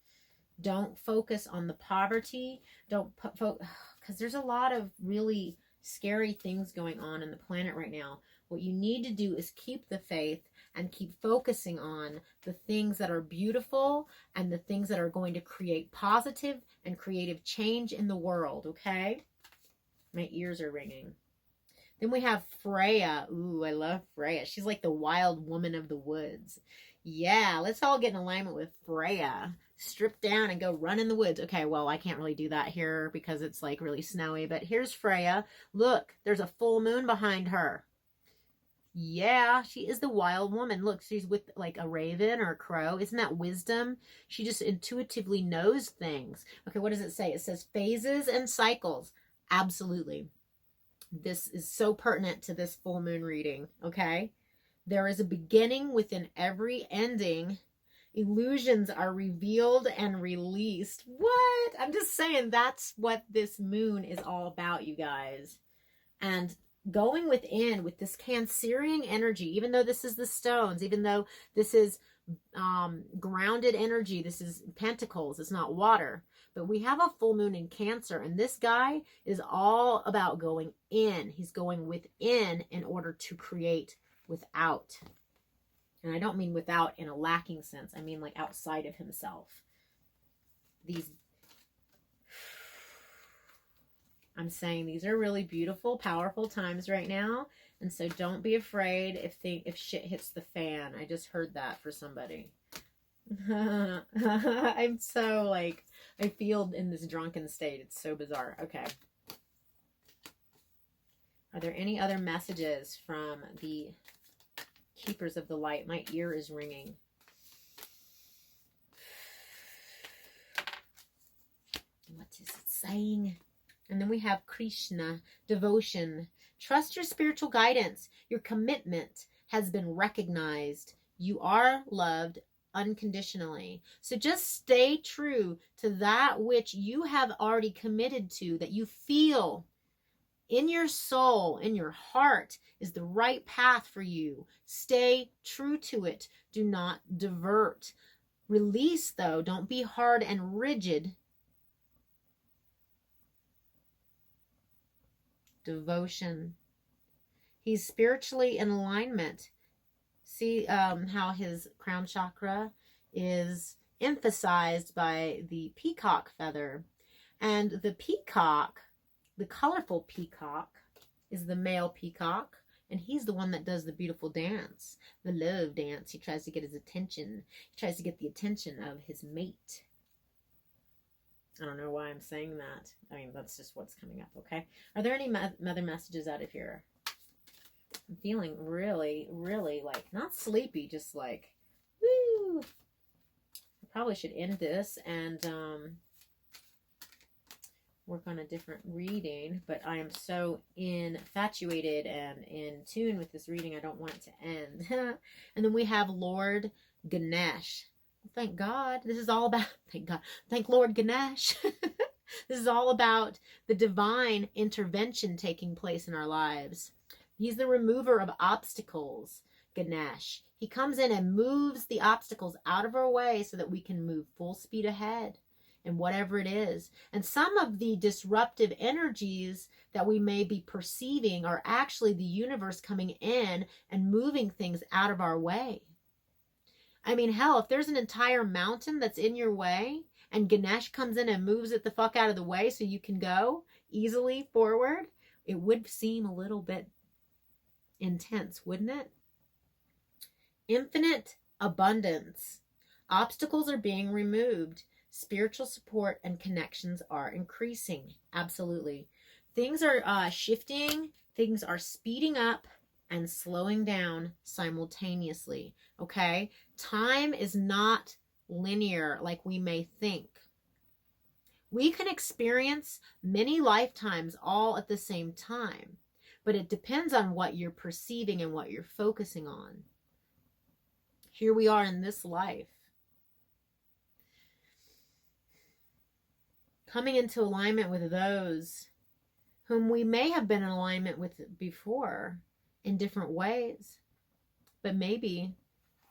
Don't focus on the poverty. Don't because there's a lot of really scary things going on in the planet right now. What you need to do is keep the faith and keep focusing on the things that are beautiful and the things that are going to create positive and creative change in the world, okay? My ears are ringing. Then we have Freya. Ooh, I love Freya. She's like the wild woman of the woods. Yeah, let's all get in alignment with Freya. Strip down and go run in the woods. Okay, well, I can't really do that here because it's like really snowy, but here's Freya. Look, there's a full moon behind her. Yeah, she is the wild woman. Look, she's with like a raven or a crow. Isn't that wisdom? She just intuitively knows things. Okay, what does it say? It says phases and cycles. Absolutely. This is so pertinent to this full moon reading, okay? There is a beginning within every ending. Illusions are revealed and released. What? I'm just saying that's what this moon is all about, you guys. And going within with this Cancerian energy, even though this is the stones, even though this is grounded energy, this is pentacles, it's not water. But we have a full moon in Cancer, and this guy is all about going in. He's going within in order to create without. And I don't mean without in a lacking sense. I mean like outside of himself. I'm saying these are really beautiful, powerful times right now. And so don't be afraid if shit hits the fan. I just heard that for somebody. I'm so like, I feel in this drunken state. It's so bizarre. Okay. Are there any other messages from the Keepers of the Light? My ear is ringing. What is it saying? And then we have Krishna, devotion. Trust your spiritual guidance. Your commitment has been recognized. You are loved unconditionally. So just stay true to that which you have already committed to, that you feel in your soul, in your heart, is the right path for you. Stay true to it. Do not divert. Release, though. Don't be hard and rigid. Devotion. He's spiritually in alignment. See how his crown chakra is emphasized by the peacock feather. And the peacock, the colorful peacock, is the male peacock. And he's the one that does the beautiful dance, the love dance. He tries to get his attention. He tries to get the attention of his mate. I don't know why I'm saying that. I mean, that's just what's coming up, okay? Are there any other messages out of here? I'm feeling really, really like, not sleepy, just like, woo! I probably should end this and work on a different reading, but I am so infatuated and in tune with this reading, I don't want it to end. And then we have Lord Ganesh. Thank God. This is all about, thank God, thank Lord Ganesh. This is all about the divine intervention taking place in our lives. He's the remover of obstacles, Ganesh. He comes in and moves the obstacles out of our way so that we can move full speed ahead in whatever it is. And some of the disruptive energies that we may be perceiving are actually the universe coming in and moving things out of our way. I mean, hell, if there's an entire mountain that's in your way and Ganesh comes in and moves it the fuck out of the way so you can go easily forward, it would seem a little bit intense, wouldn't it? Infinite abundance. Obstacles are being removed. Spiritual support and connections are increasing. Absolutely. Things are shifting. Things are speeding up and slowing down simultaneously. Okay? Time is not linear like we may think. We can experience many lifetimes all at the same time, but it depends on what you're perceiving and what you're focusing on. Here we are in this life, coming into alignment with those whom we may have been in alignment with before, in different ways. But maybe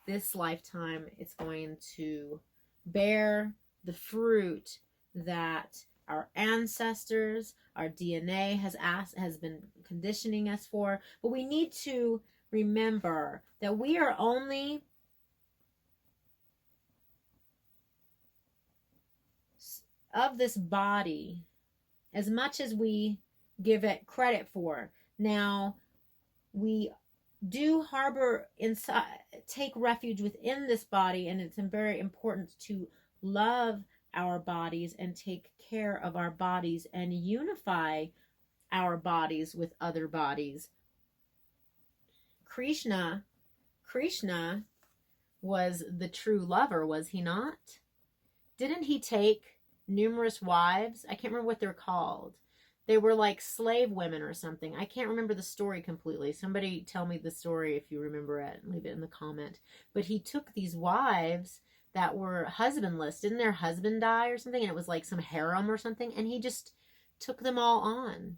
this lifetime it's going to bear the fruit that our ancestors, our DNA has been conditioning us for. But we need to remember that we are only of this body as much as we give it credit for. Now, we do harbor inside, take refuge within this body, and it's very important to love our bodies and take care of our bodies and unify our bodies with other bodies. Krishna was the true lover, was he not? Didn't he take numerous wives? I can't remember what they're called. They were like slave women or something. I can't remember the story completely. Somebody tell me the story if you remember it. Leave it in the comment. But he took these wives that were husbandless. Didn't their husband die or something? And it was like some harem or something. And he just took them all on.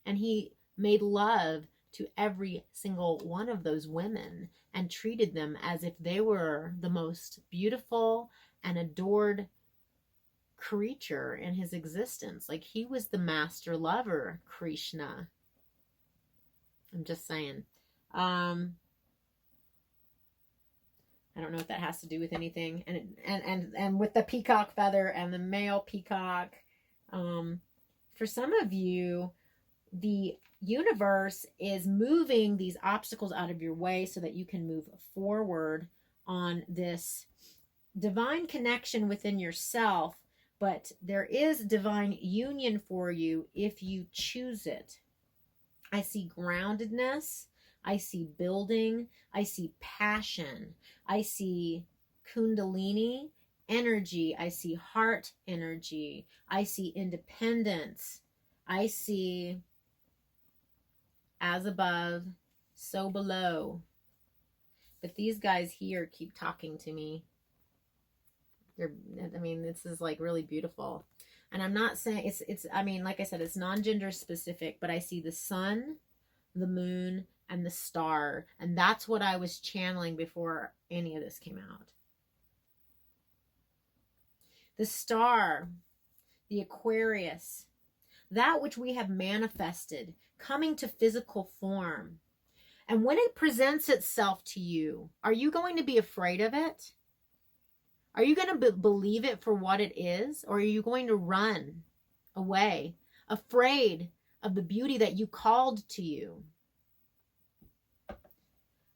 And he made love to every single one of those women and treated them as if they were the most beautiful and adored creature in his existence. Like he was the master lover, Krishna. I'm just saying. I don't know if that has to do with anything. And with the peacock feather and the male peacock, for some of you, the universe is moving these obstacles out of your way so that you can move forward on this divine connection within yourself. But there is divine union for you if you choose it. I see groundedness. I see building. I see passion. I see kundalini energy. I see heart energy. I see independence. I see as above, so below. But these guys here keep talking to me. This is like really beautiful. And I'm not saying like I said, it's non-gender specific, but I see the sun, the moon, and the star. And that's what I was channeling before any of this came out. The star, the Aquarius, that which we have manifested, coming to physical form. And when it presents itself to you, are you going to be afraid of it? Are you going to believe it for what it is? Or are you going to run away, afraid of the beauty that you called to you?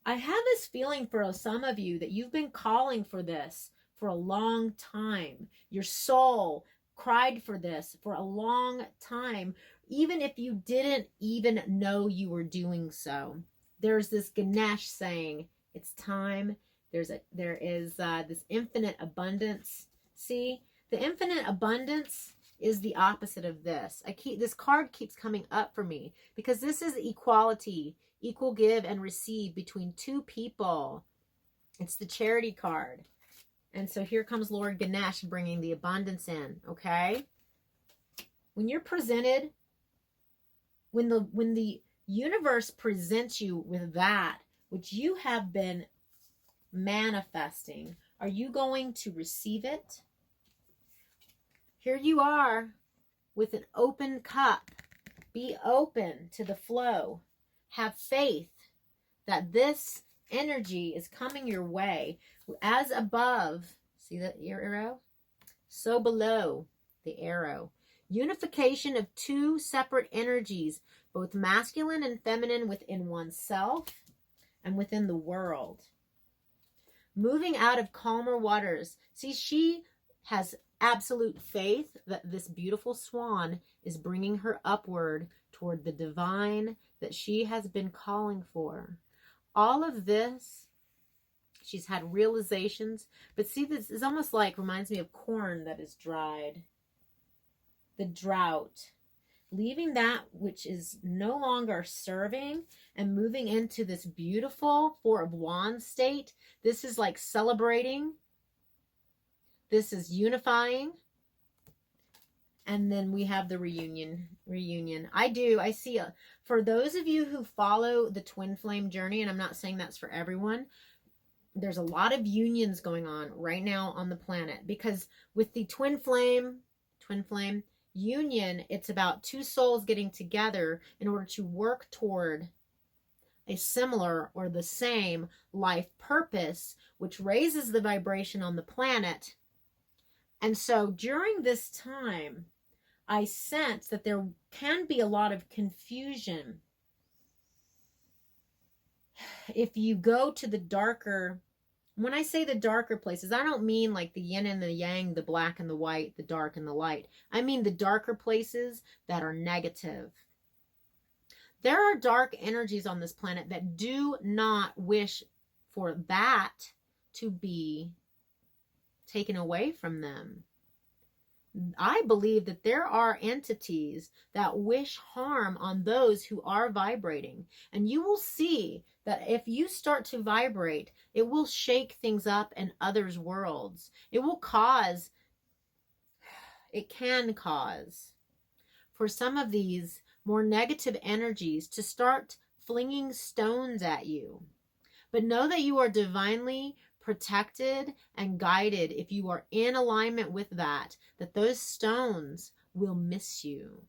I have this feeling for some of you that you've been calling for this for a long time. Your soul cried for this for a long time, even if you didn't even know you were doing so. There's this Ganesh saying, it's time. There is this infinite abundance. See, the infinite abundance is the opposite of this. This card keeps coming up for me because this is equality, equal give and receive between two people. It's the charity card. And so here comes Lord Ganesh bringing the abundance in, okay? When you're presented, when the universe presents you with that which you have been manifesting, are you going to receive it? Here you are with an open cup. Be open to the flow. Have faith that this energy is coming your way. As above, see that arrow? So below the arrow. Unification of two separate energies, both masculine and feminine within oneself and within the world. Moving out of calmer waters. See, she has absolute faith that this beautiful swan is bringing her upward toward the divine that she has been calling for. All of this, she's had realizations. But see, this is almost like, reminds me of corn that is dried. The drought. Leaving that which is no longer serving and moving into this beautiful Four of Wands state. This is like celebrating. This is unifying. And then we have the reunion. I see, for those of you who follow the twin flame journey, and I'm not saying that's for everyone, there's a lot of unions going on right now on the planet, because with the twin flame union, it's about two souls getting together in order to work toward a similar or the same life purpose, which raises the vibration on the planet. And so during this time, I sense that there can be a lot of confusion if you go to the darker. When I say the darker places, I don't mean like the yin and the yang, the black and the white, the dark and the light. I mean the darker places that are negative. There are dark energies on this planet that do not wish for that to be taken away from them. I believe that there are entities that wish harm on those who are vibrating. And you will see that if you start to vibrate, it will shake things up in others' worlds. It can cause for some of these more negative energies to start flinging stones at you. But know that you are divinely protected and guided if you are in alignment with that those stones will miss you,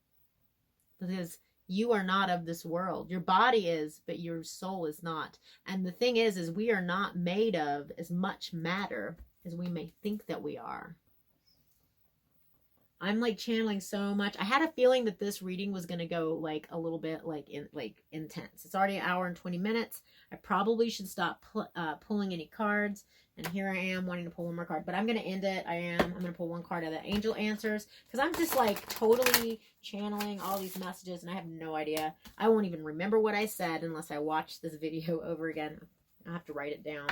because you are not of this world. Your body is, but your soul is not. And the thing is we are not made of as much matter as we may think that we are. I'm like channeling so much. I had a feeling that this reading was going to go like a little bit intense. It's already an hour and 20 minutes. I probably should stop pulling any cards. And here I am wanting to pull one more card, but I'm going to end it. I'm going to pull one card out of the angel answers, because I'm just like totally channeling all these messages and I have no idea. I won't even remember what I said unless I watch this video over again. I'll have to write it down.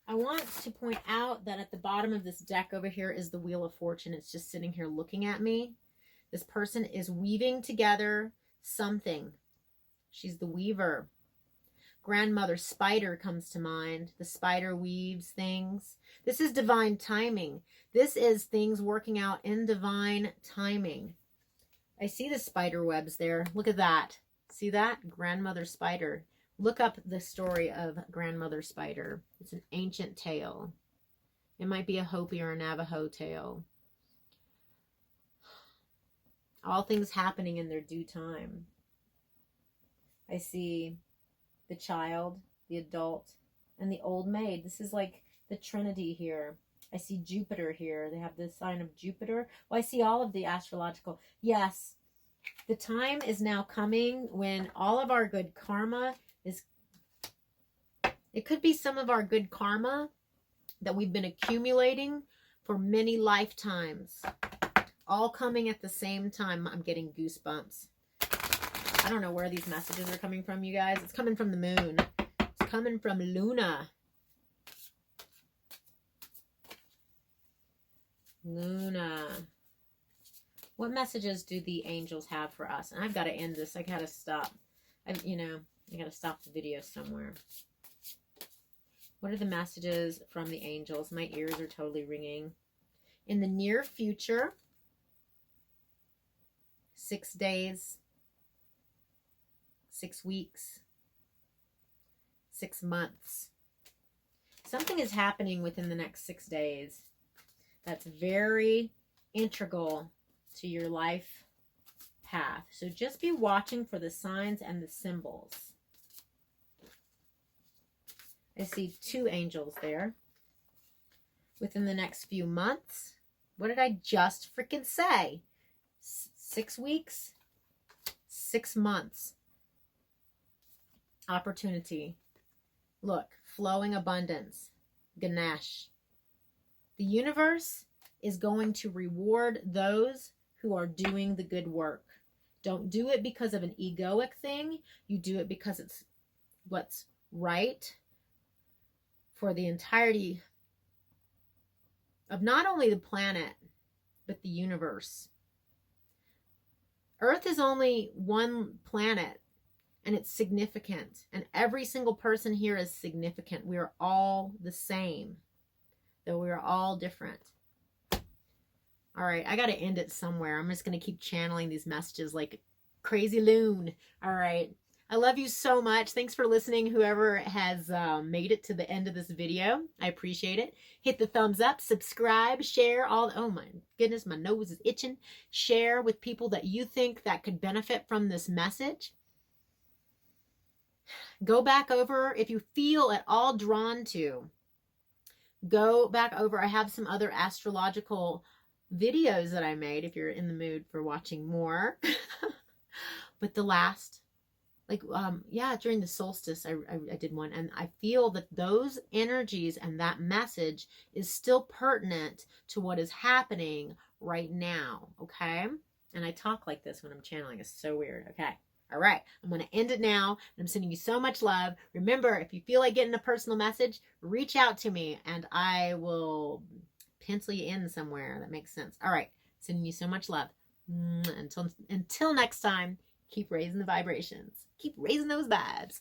I want to point out that at the bottom of this deck over here is the Wheel of Fortune. It's just sitting here looking at me. This person is weaving together something. She's the weaver. Grandmother Spider comes to mind. The spider weaves things. This is divine timing. This is things working out in divine timing. I see the spider webs there. Look at that. See that? Grandmother Spider. Look up the story of Grandmother Spider. It's an ancient tale. It might be a Hopi or a Navajo tale. All things happening in their due time. I see the child, the adult, and the old maid. This is like the Trinity here. I see Jupiter here. They have this sign of Jupiter. Well, I see all of the astrological. Yes, the time is now coming when all of our good karma is... It could be some of our good karma that we've been accumulating for many lifetimes. All coming at the same time. I'm getting goosebumps. I don't know where these messages are coming from, you guys. It's coming from the moon. It's coming from Lunar. Luna. What messages do the angels have for us? And I've got to end this. I got to stop. I got to stop the video somewhere. What are the messages from the angels? My ears are totally ringing. In the near future, 6 days, 6 weeks, 6 months. Something is happening within the next 6 days that's very integral to your life path. So just be watching for the signs and the symbols. I see 2 angels there. Within the next few months. What did I just freaking say? 6 weeks, 6 months. Opportunity. Look, flowing abundance. Ganesh. The universe is going to reward those who are doing the good work. Don't do it because of an egoic thing. You do it because it's what's right for the entirety of not only the planet, but the universe. Earth is only one planet. and it's significant. And every single person here is significant. We are all the same, though we are all different. All right, I got to end it somewhere. I'm just going to keep channeling these messages like crazy loon. All right. I love you so much. Thanks for listening, whoever has made it to the end of this video. I appreciate it. Hit the thumbs up, subscribe, share all. Oh my goodness, my nose is itching. Share with people that you think that could benefit from this message. Go back over, if you feel at all drawn to, go back over. I have some other astrological videos that I made if you're in the mood for watching more. But the last, yeah, during the solstice, I did one, and I feel that those energies and that message is still pertinent to what is happening right now, okay? And I talk like this when I'm channeling. It's so weird, okay? All right, I'm going to end it now, and I'm sending you so much love. Remember, if you feel like getting a personal message, reach out to me, and I will pencil you in somewhere that makes sense. All right, sending you so much love. Until next time, keep raising the vibrations. Keep raising those vibes.